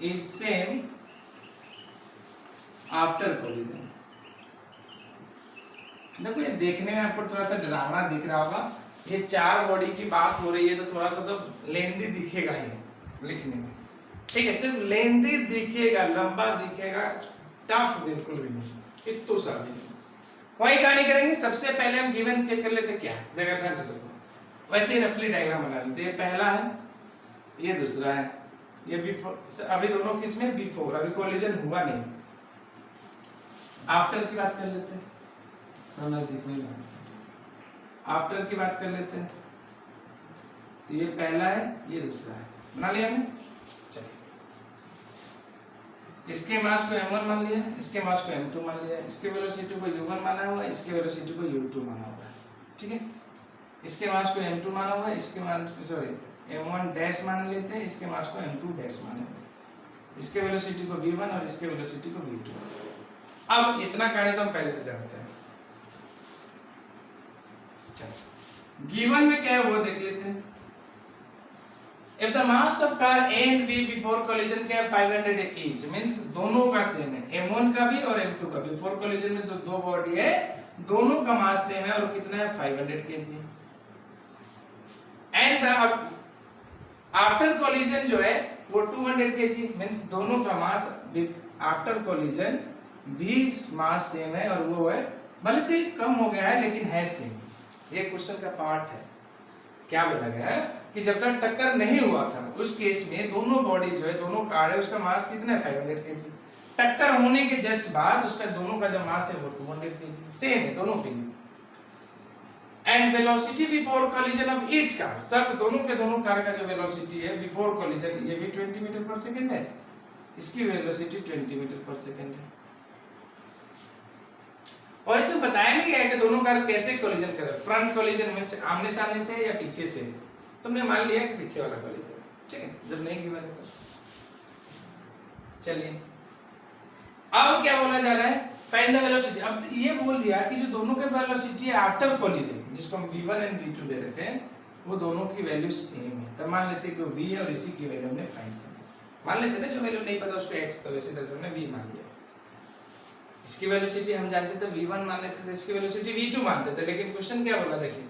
is same after collision. देखो ये देखने में आपको थोड़ा सा डरावना दिख रहा होगा, ये चार बॉडी की बात हो रही है तो थोड़ा सा तो लेंदी दिखेगा ये लिखने में, ठीक है, सिर्फ लेंदी दिखेगा, लंबा दिखेगा, टफ बिल्कुल भी नहीं, इतना सा भी नहीं। वही कहानी करेंगे। सबसे पहले हम गिवन चेक कर लेते क्या, जगह ध्यान से देखो, वैसे ही रफली डायग्राम बना लेते। ये पहला है, ये दूसरा है, ये बिफोर, अभी दोनों किस में, बिफोर, अभी कोलिजन हुआ नहीं। आफ्टर की बात कर लेते हैं, थोड़ा नजदीक में आफ्टर की बात कर लेते हैं। तो ये पहला है, ये दूसरा है, बना लिया हमने। चलिए, इसके मास को m1 मान लिया, इसके मास को m2 मान लिया, इसके वेलोसिटी को u1 माना हुआ है, इसके वेलोसिटी को u2 माना हुआ है। ठीक है, इसके मास को m2 माना हुआ है, इसके मान m1 डैश मान लेते हैं, इसके मास को m2 डैश माने हुए, इसके वेलोसिटी को v1 और इसके वेलोसिटी को v2। अब इतना कहानी तो हम पहले से जानते हैं। चलो गिवन में क्या है वो देख लेते हैं। If the mass of car A and B before collision क्या है, 500 each, means दोनों का सेम है, M1 का भी और M2 का भी। बिफोर कोलिजन में दो बॉडी है, दोनों का मास सेम है, और कितना है, 500 kg। एंड आफ्टर कोलिजन जो है वो 200 kg, means दोनों का मास आफ्टर कोलिजन भी मास सेम है, और वो है भले से कम हो गया है लेकिन है सेम। ये क्वेश्चन का पार्ट है। क्या बोला गया है कि जब तक टक्कर नहीं हुआ था उस केस में दोनों बॉडी जो है, दोनों कार है, उसका मास कितना है, 500 kg। टक्कर होने के जस्ट बाद उसका दोनों का जो मास है वो 200 kg, सेम है दोनों के लिए। And velocity before collision of each car, सब दोनों के दोनों कार का जो वेलोसिटी है बिफोर कोलिजन, ये भी 20 मीटर पर सेकंड है, इसकी वेलोसिटी 20 मीटर पर सेकेंड है। और इसमें बताया नहीं गया कि दोनों कार कैसे कोलिजन कर रहे हैं। फ्रंट कोलिजन मींस आमने सामने से या पीछे से। तुमने मान लिया कि पीछे वाला कोलिजन है, ठीक है, जब नहीं गिवन है तो। चलिए अब क्या बोला जा रहा है, फाइंड द वेलोसिटी। अब ये बोल दिया कि जो दोनों के वेलोसिटी है आफ्टर कोलिजन, जिसको हम v1 एंड v2 दे रखे हैं, वो दोनों की वैल्यू सेम है। तो मान लेते हैं कि v है और इसी की वैल्यू हमने फाइंड करनी। मान लेते ना जो वैल्यू नहीं पता उसको x, तो वैसे तरह से हमने v मान लिया। इसकी वेलोसिटी हम जानते थे v1 मान लेते थे, इसकी वेलोसिटी v2 मानते थे। लेकिन क्वेश्चन क्या बोला देखिए,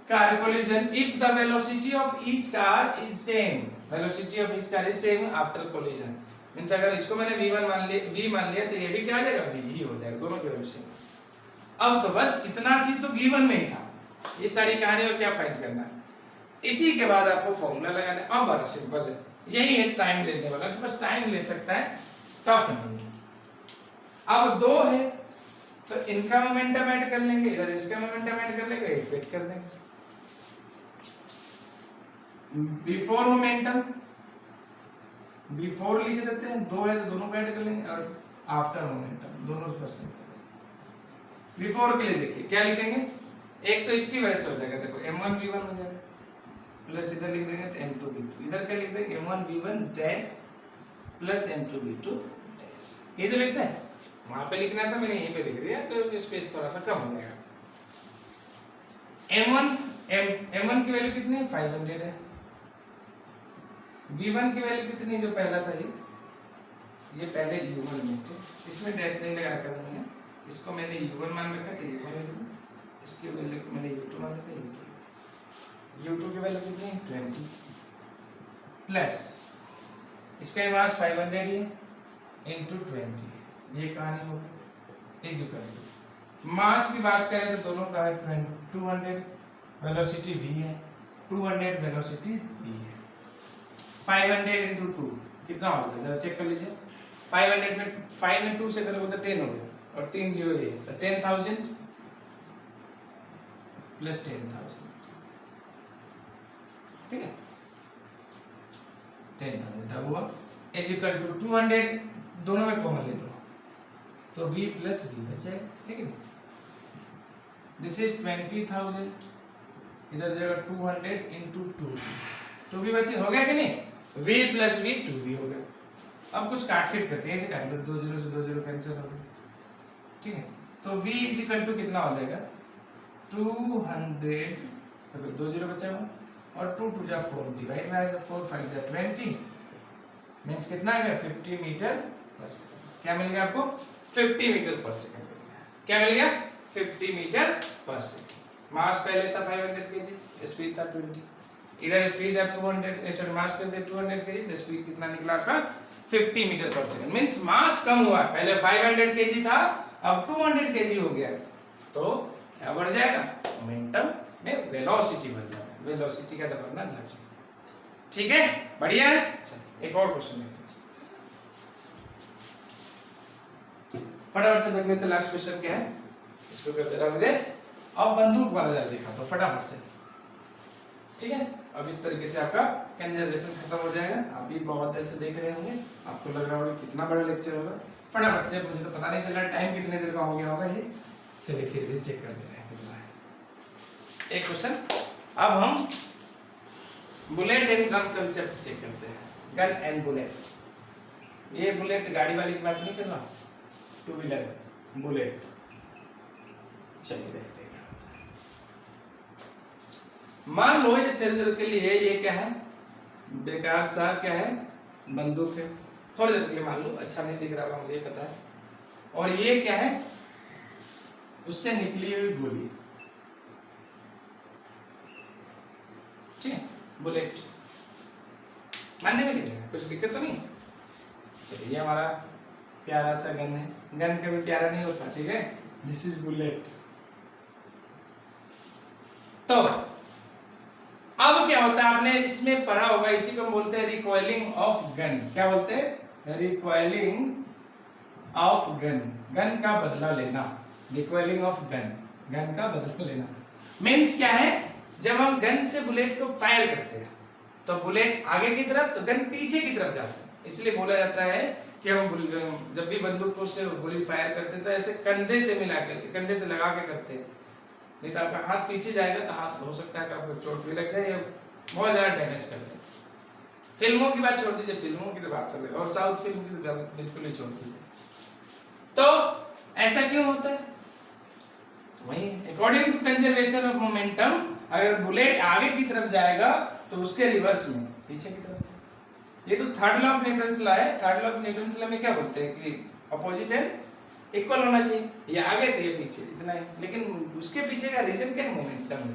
car collision if the velocity of each car is same, velocity of each car is same after collision. Means अगर इसको मैंने v1 मान लिया, v मान लिया, तो ये भी क्या हो जाएगा, v ही हो जाएगा, दोनों की वैल्यू सेम। अब तो बस इतना चीज तो गिवन में ही था, ये सारी कहानी और क्या फाइंड करना है। इसी के बाद आपको फॉर्मूला लगाना है। अब बड़ा सिंपल है, यही है टाइम लेने वाला, बस टाइम ले सकता है, टफ नहीं है। अब दो है तो इनका मोमेंटम ऐड कर लेंगे, इधर इसका मोमेंटम ऐड कर लेंगे, एक फिट कर देंगे। बिफोर मोमेंटम, बिफोर लिख देते हैं, दो है तो दोनों को ऐड कर लेंगे, और आफ्टर मोमेंटम दोनों को परसेंट कर देंगे। बिफोर के लिए देखिए क्या लिखेंगे, एक तो इसकी वजह से हो जाएगा, देखो m1 v1 हो जाएगा, प्लस इधर लिख देंगे तो m2 v2, इधर क्या लिख देंगे m1 v1 dash plus m2 v2 dash. ये तो लिखते हैं, वहां पे लिखना था, मैंने यहीं पे लिख दिया, तो स्पेस थोड़ा सा कम हो गया। m1 की वैल्यू कितनी है, 500 है। v1 की वैल्यू कितनी, जो पहला था ये पहले u1 में थे, इसमें डैश नहीं लगा रखा था मैंने, इसको मैंने u1 मान रखा था, u1 लिख दूं, इसकी वैल्यू को मैंने u2 मान रखा, u2 की वैल्यू कितनी है 20 प्लस इसका मास 500 ही है इनटू 20, ये कहानी होगी इज इक्वल टू। मास की बात करें तो दोनों का है 200, वेलोसिटी v है, 200 वेलोसिटी v है। 500 इंटू 2 कितना हो गया, जरा चेक कर लीजिए। 500 में 5 में 2 से करोगे तो 10 हो गया, और 3 जीरो ये, तो 10,000 प्लस 10,000, ठीक है, 10,000 अब हुआ इज इक्वल टू 200, दोनों में कॉमन ले लो तो v प्लस v बच जाएगा, ठीक है। दिस इज 20,000, इधर जाएगा 200 इंटू 2 v बचे, हो गया कि नहीं, v प्लस v 2v हो गया। अब कुछ काटपीट करते हैं, ऐसे काट लो, 2 जीरो से 2 जीरो कैंसिल हो गया, ठीक है। तो v इज इक्वल टू कितना हो जाएगा 200, तो 2 जीरो बचा हुआ, और 2 2 जा 4 डिवाइड में आएगा, 4 5 जा 20, मींस कितना आ गया 50 मीटर पर सेकंड। क्या मिल गया आपको, 50 मीटर पर सेकंड मिल गया। क्या मिल गया, 50 मीटर पर सेकंड। मास पहले था 500 केजी, स्पीड था 20, इधर स्पीड है 200, सॉरी मास कर दे 200 केजी, तो स्पीड कितना निकला आपका 50 मीटर पर सेकंड। मींस मास कम हुआ, पहले 500 केजी था, अब 200 केजी हो गया, तो क्या बढ़ जाएगा, मोमेंटम में वेलोसिटी बढ़ जाएगा, वेलोसिटी का दबना लाजिमी, ठीक है, बढ़िया है। एक और क्वेश्चन है, फटाफट से देख लेते हैं, लास्ट क्वेश्चन क्या है, इसको करते रहो रेस। अब बंदूक वाला जरा देखा तो फटाफट से, ठीक है। अब इस तरीके से आपका कंजर्वेशन खत्म हो जाएगा। आप भी बहुत देर से देख रहे होंगे, आपको लग रहा होगा कितना बड़ा लेक्चर होगा। फटाफट से, मुझे तो पता नहीं चल रहा टाइम कितने देर का हो गया होगा ये, चलिए फिर भी चेक कर ले रहे हैं कितना है। एक क्वेश्चन, अब हम bullet and gun concept check करते हैं। गन एंड बुलेट, ये बुलेट गाड़ी वाली की बात नहीं कर रहा, टू व्हीलर बुलेट। चलिए देखते हैं, मान लो ये थोड़ी देर के लिए ये क्या है, बेकार सा क्या है, बंदूक है, थोड़ी देर के लिए मान लो, अच्छा नहीं दिख रहा होगा मुझे पता है, और ये क्या है, उससे निकली हुई गोली, ठीक है, बुलेट मानने में क्या कुछ दिक्कत तो नहीं। चलिए ये हमारा प्यारा सा गन है, गन कभी प्यारा नहीं होता, ठीक है, दिस इज बुलेट। तो अब क्या होता है, आपने इसमें पढ़ा होगा, इसी को बोलते हैं रिकॉइलिंग ऑफ गन। क्या बोलते हैं, रिकॉइलिंग ऑफ गन, गन का बदला लेना, रिकॉइलिंग ऑफ गन, गन का बदला लेना। मीन्स क्या है, जब हम गन से बुलेट को फायर करते हैं तो बुलेट आगे की तरफ, तो गन पीछे की तरफ जाता है, इसलिए बोला जाता है कि हम जब भी बंदूक से गोली फायर करते हैं तो ऐसे कंधे से मिला कर, कंधे से लगा के करते हैं, नहीं तो आपका हाथ पीछे जाएगा तो हाथ हो सकता है कि आपको चोट भी लग जाए या बहुत ज्यादा डैमेज कर दे। फिल्मों की बात छोड़ दीजिए, फिल्मों की तो बात कर रहे, और साउथ फिल्म की तो बिल्कुल ही छोड़ दीजिए। तो ऐसा क्यों होता है? तो वही according to conservation of momentum, अगर बुलेट आगे की तरफ जाएगा तो उसके रिवर्स में पीछे की तरफ। ये तो third law of Newton's law है। Third law of Newton's law में क्या बोलते हैं कि अपोजिट एंड इक्वल होना चाहिए, ये आगे तो ये पीछे, इतना ही। लेकिन उसके पीछे का रीजन क्या है? मोमेंटम है।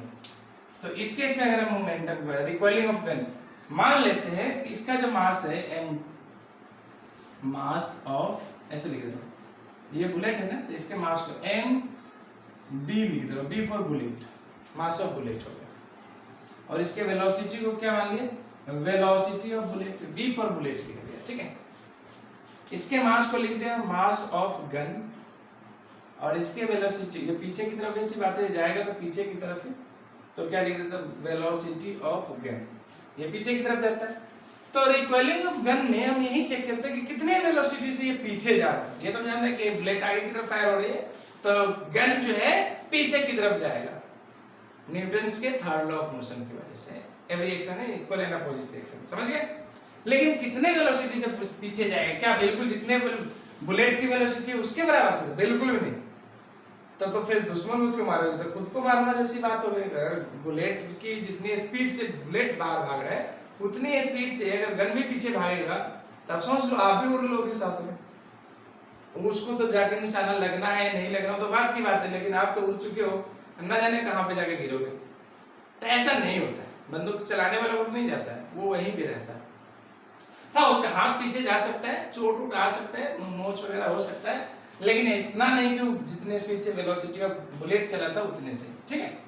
तो इस केस में अगर हम मोमेंटम रिकॉइलिंग ऑफ गन मान लेते हैं, इसका जो मास है m, मास ऑफ, ऐसे लिख दो, ये बुलेट है ना, तो इसके मास को m b लिख दो, b for bullet, mass of bullet हो गया। और इसके वेलोसिटी को क्या मान लिए? Velocity of bullet, b for bullet लिख दिया, ठीक है। इसके मास को लिखते हैं मास ऑफ गन, और इसके वेलोसिटी, ये पीछे की तरफ ऐसी बात है, जाएगा तो पीछे की तरफ है, तो क्या लिख देता? वेलोसिटी ऑफ गन, ये पीछे की तरफ जाता है। तो रिकॉइलिंग ऑफ गन में हम यही चेक करते हैं कि कितने वेलोसिटी से ये पीछे जा रहा है। ये तो जान रहे हैं कि बुलेट आगे की तरफ फायर हो रही है, तो गन जो है पीछे की तरफ जाएगा, न्यूटन्स के थर्ड लॉ ऑफ मोशन की वजह से। एवरी एक्शन है इक्वल एंड अपोजिट रिएक्शन, समझ गए? लेकिन कितने वेलोसिटी से पीछे जाएगा? क्या बिल्कुल जितने बुलेट की वेलोसिटी उसके बराबर से? बिल्कुल भी नहीं। तो फिर दुश्मन को क्यों मारोगे? तो खुद को मारना जैसी बात हो गई। अगर बुलेट की जितनी स्पीड से बुलेट बाहर भाग रहा है, उतनी स्पीड से अगर गन भी पीछे भागेगा, तब समझ लो आप भी उड़ लोगे साथ में। उसको तो जाके निशाना लगना है नहीं लगना तो बात की बात है, लेकिन आप तो उड़ चुके हो, न जाने कहाँ पे जाके गिरोगे। तो ऐसा नहीं होता है, बंदूक चलाने वाला उड़ नहीं जाता है, वो वहीं पे रहता है। हाँ, उसका हाथ पीछे जा सकता है, चोट उठ आ सकता है, नोच वगैरह हो सकता है, लेकिन इतना नहीं कि जितने स्पीड से वेलोसिटी ऑफ बुलेट चलाता उतने से, ठीक है।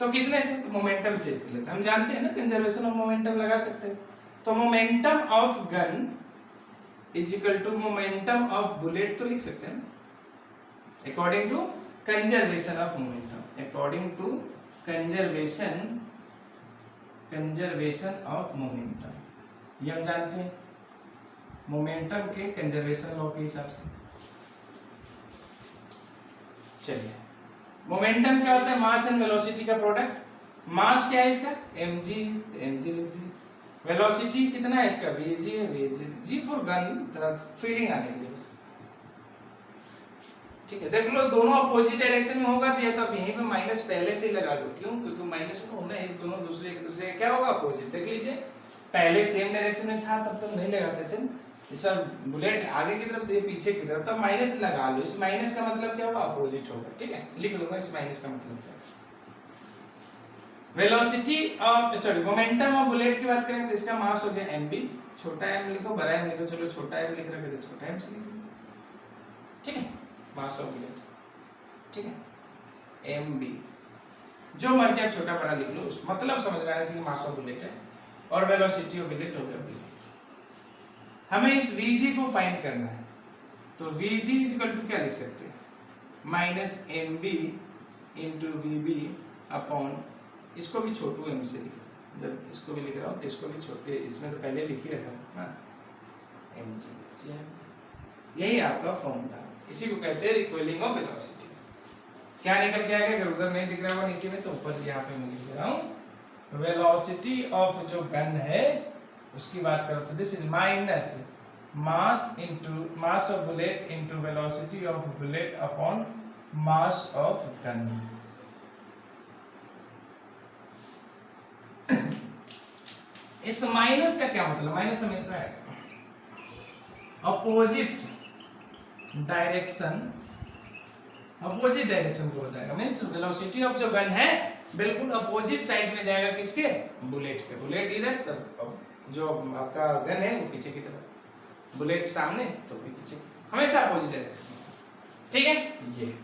तो कितने से? तो मोमेंटम चेक कर लेते हैं, हम जानते हैं ना कंजर्वेशन ऑफ मोमेंटम लगा सकते हैं। तो momentum of gun is equal to momentum of bullet, तो लिख सकते हैं ना, according to conservation of momentum, according to conservation of momentum. ये हम जानते हैं मोमेंटम के कंजर्वेशन लॉ के हिसाब से। चलिए, मोमेंटम क्या होता है? मास एंड वेलोसिटी का प्रोडक्ट। मास क्या है इसका? mg, mg लिख दी। वेलोसिटी कितना है इसका? vg है, vg, g फॉर गन, तरह फीलिंग आने के लिए, ठीक है। देख लो दोनों अपोजिट डायरेक्शन में होगा तो ये तो अब यहीं पे माइनस पहले से ही लगा लो, क्यों? क्योंकि माइनस को होना है, दोनों दूसरे एक दूसरे क्या होगा? अपोजिट। देख लीजिए, पहले सेम डायरेक्शन में था तब तो नहीं लगाते थे, सर बुलेट आगे की तरफ तो पीछे की तरफ, तब माइनस लगा लो। इस माइनस का मतलब क्या होगा? अपोजिट होगा, ठीक है। लिख लूंगा इस माइनस का मतलब क्या है। Velocity of, sorry, momentum of bullet की बात करें तो इसका मास हो गया mb, छोटा m लिखो, बड़ा M लिखो, चलो छोटा m लिख रखे तो छोटा m से लिखो, ठीक है। मास ऑफ बुलेट, ठीक है, mb, जो मर्जी आप छोटा बड़ा लिख लो, मतलब समझ में आना चाहिए मास ऑफ बुलेट है। और वेलोसिटी ऑफ बुलेट हो गया v। हमें इस vg को फाइंड करना है, तो vg इज इक्वल टू क्या लिख सकते हैं? Minus mb into vb upon, इसको भी छोटू m से लिख, जब इसको भी लिख रहा हूँ तो इसको भी छोटे, इसमें तो पहले लिख ही रखा है ना, mg, यही आपका फॉर्मूला। इसी को कहते हैं रिकॉइलिंग ऑफ वेलोसिटी। क्या निकल के आएगा? अगर उधर नहीं दिख रहा होगा नीचे में, तो ऊपर यहाँ पे मैं लिख रहा हूँ वेलोसिटी ऑफ जो गन है उसकी बात करो तो this is minus mass into mass of bullet into velocity of bullet upon mass of gun. इस माइनस का क्या मतलब? माइनस हमेशा है अपोजिट डायरेक्शन, अपोजिट डायरेक्शन को बताएगा। मींस वेलोसिटी ऑफ जो गन है बिल्कुल अपोजिट साइड में जाएगा, किसके? बुलेट के। बुलेट इधर, तब जो आपका गन है वो पीछे की तरफ, बुलेट सामने तो भी पीछे, हमेशा अपोजिट डायरेक्शन, ठीक है। ये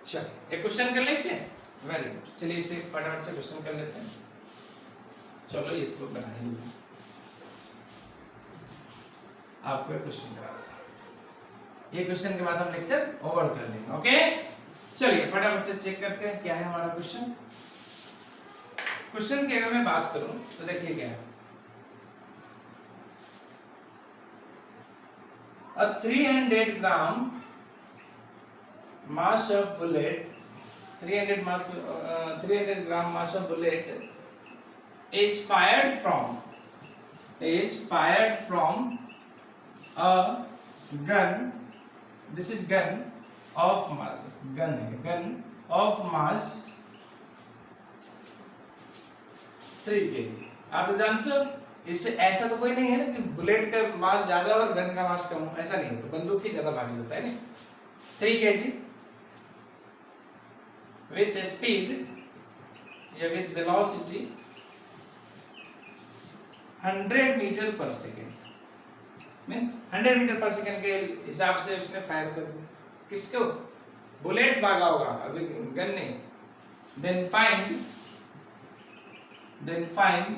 चलो एक क्वेश्चन कर ले इसमें, वेरी गुड। चलिए इस पे फटाफट से क्वेश्चन कर लेते हैं। चलो इसको बना ही लूँ, आपको एक क्वेश्चन करा दें। ये क्वेश्चन के बाद हम लेक्चर ओवर कर लेंगे, ओके। चलिए फटाफट से चेक करते हैं क्या है हमारा क्वेश्चन। क्वेश्चन की अगर मैं बात करूं तो देखिए क्या है, a 300 gram mass of bullet, 300 gram mass of bullet is fired from a gun. This is gun of mass 3 kg. आप जानते हो इससे ऐसा तो कोई नहीं है ना कि बुलेट का मास ज्यादा और गन का मास कम हो, ऐसा नहीं होता, बंदूक ही ज्यादा भारी होता है नहीं। 3 kg with speed या with velocity 100 मीटर पर सेकेंड, मीन्स 100 मीटर पर सेकेंड के हिसाब से उसने फायर कर दिया। किसको? बुलेट भागा होगा, अभी गन नहीं। then find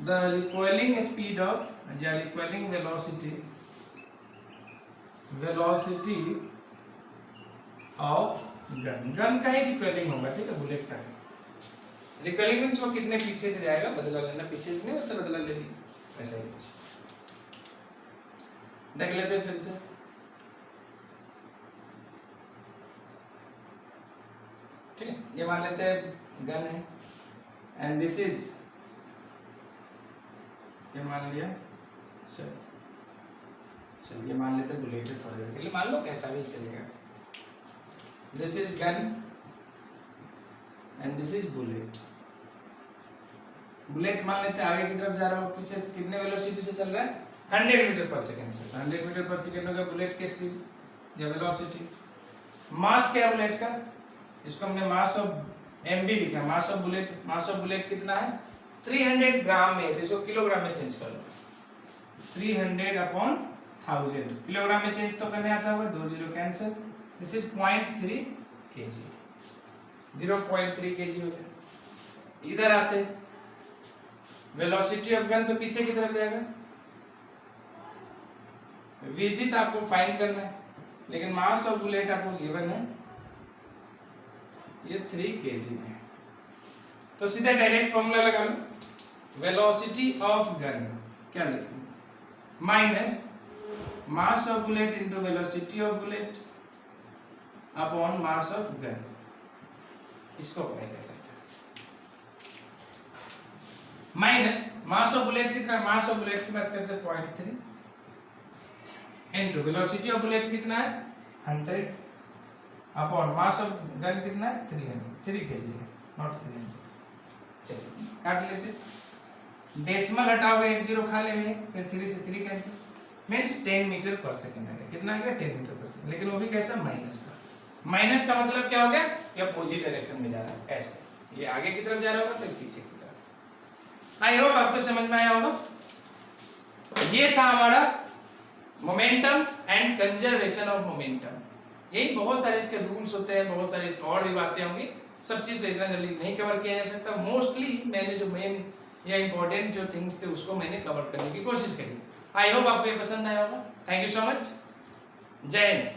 the recoiling speed of या recoiling velocity of गन का ही रिकॉइलिंग होगा, ठीक है, बुलेट का नहीं। रिकॉइलिंग मींस वो कितने पीछे से जाएगा, बदला लेना, पीछे से नहीं मतलब बदला ले ली, ऐसा ही कुछ। देख लेते हैं फिर से। ठीक है, ये मान लेते हैं गन है एंड दिस इज, ये मान लिया, चल ये मान लेते हैं बुलेट है, थोड़ी देर के लिए मान लो, कैसा भी चलेगा। This is gun and this is bullet. Bullet मान लेते हैं आगे की तरफ जा रहा हो, पीछे से कितने वेलोसिटी से चल रहा है, 100 मीटर पर सेकंड से। 100 मीटर पर सेकंड होगा बुलेट की स्पीड या वेलोसिटी। मास क्या है बुलेट का, इसको हमने मास ऑफ एमबी लिखा, मास ऑफ बुलेट कितना है 300 ग्राम में, इसको किलोग्राम में चेंज कर लो, 300/1000 किलोग्राम में चेंज तो करने आता होगा, 2 0 cancel, this is 0.3 kg, 0.3 kg हो गया। इधर आते वेलोसिटी ऑफ गन तो पीछे की तरफ जाएगा, वीजी तो आपको फाइंड करना है, लेकिन मास ऑफ बुलेट आपको गिवन है, ये 3 kg में। तो सीधा डायरेक्ट फॉर्मूला लगा लो, वेलोसिटी ऑफ गन क्या लिखेंगे, minus mass of bullet into velocity of bullet upon mass of gun. इसको अप्लाई कर लेते हैं। माइनस मास ऑफ बुलेट कितना, मास ऑफ बुलेट की बात करते हैं 0.3 इंटू वेलोसिटी ऑफ बुलेट कितना है 100 अपॉन मास ऑफ गन कितना है 3 kg, नॉट 300। चलिए काट लेते, डेसिमल हटाओगे 1 0 खा लेंगे, फिर 3 से 3 कैंसिल, मींस 10 मीटर पर सेकंड आ गया। कितना आ गया 10 मीटर पर सेकंड, लेकिन वो भी कैसा, माइनस का। माइनस का मतलब क्या हो गया, ये अपोजिट डायरेक्शन में जा रहा है, ऐसे ये आगे की तरफ जा रहा होगा तो पीछे की तरफ। आई होप आपको समझ में आया होगा। ये था हमारा momentum and conservation of momentum. यही बहुत सारे इसके रूल्स होते हैं, बहुत सारे इसके और भी बातें होंगी, सब चीज तो इतना जल्दी नहीं कवर किया जा सकता। मोस्टली मैंने जो मेन या इंपॉर्टेंट जो थिंग्स थे उसको मैंने कवर करने की कोशिश करी। आई होप आपको ये पसंद आया होगा। थैंक यू सो मच, जय हिंद।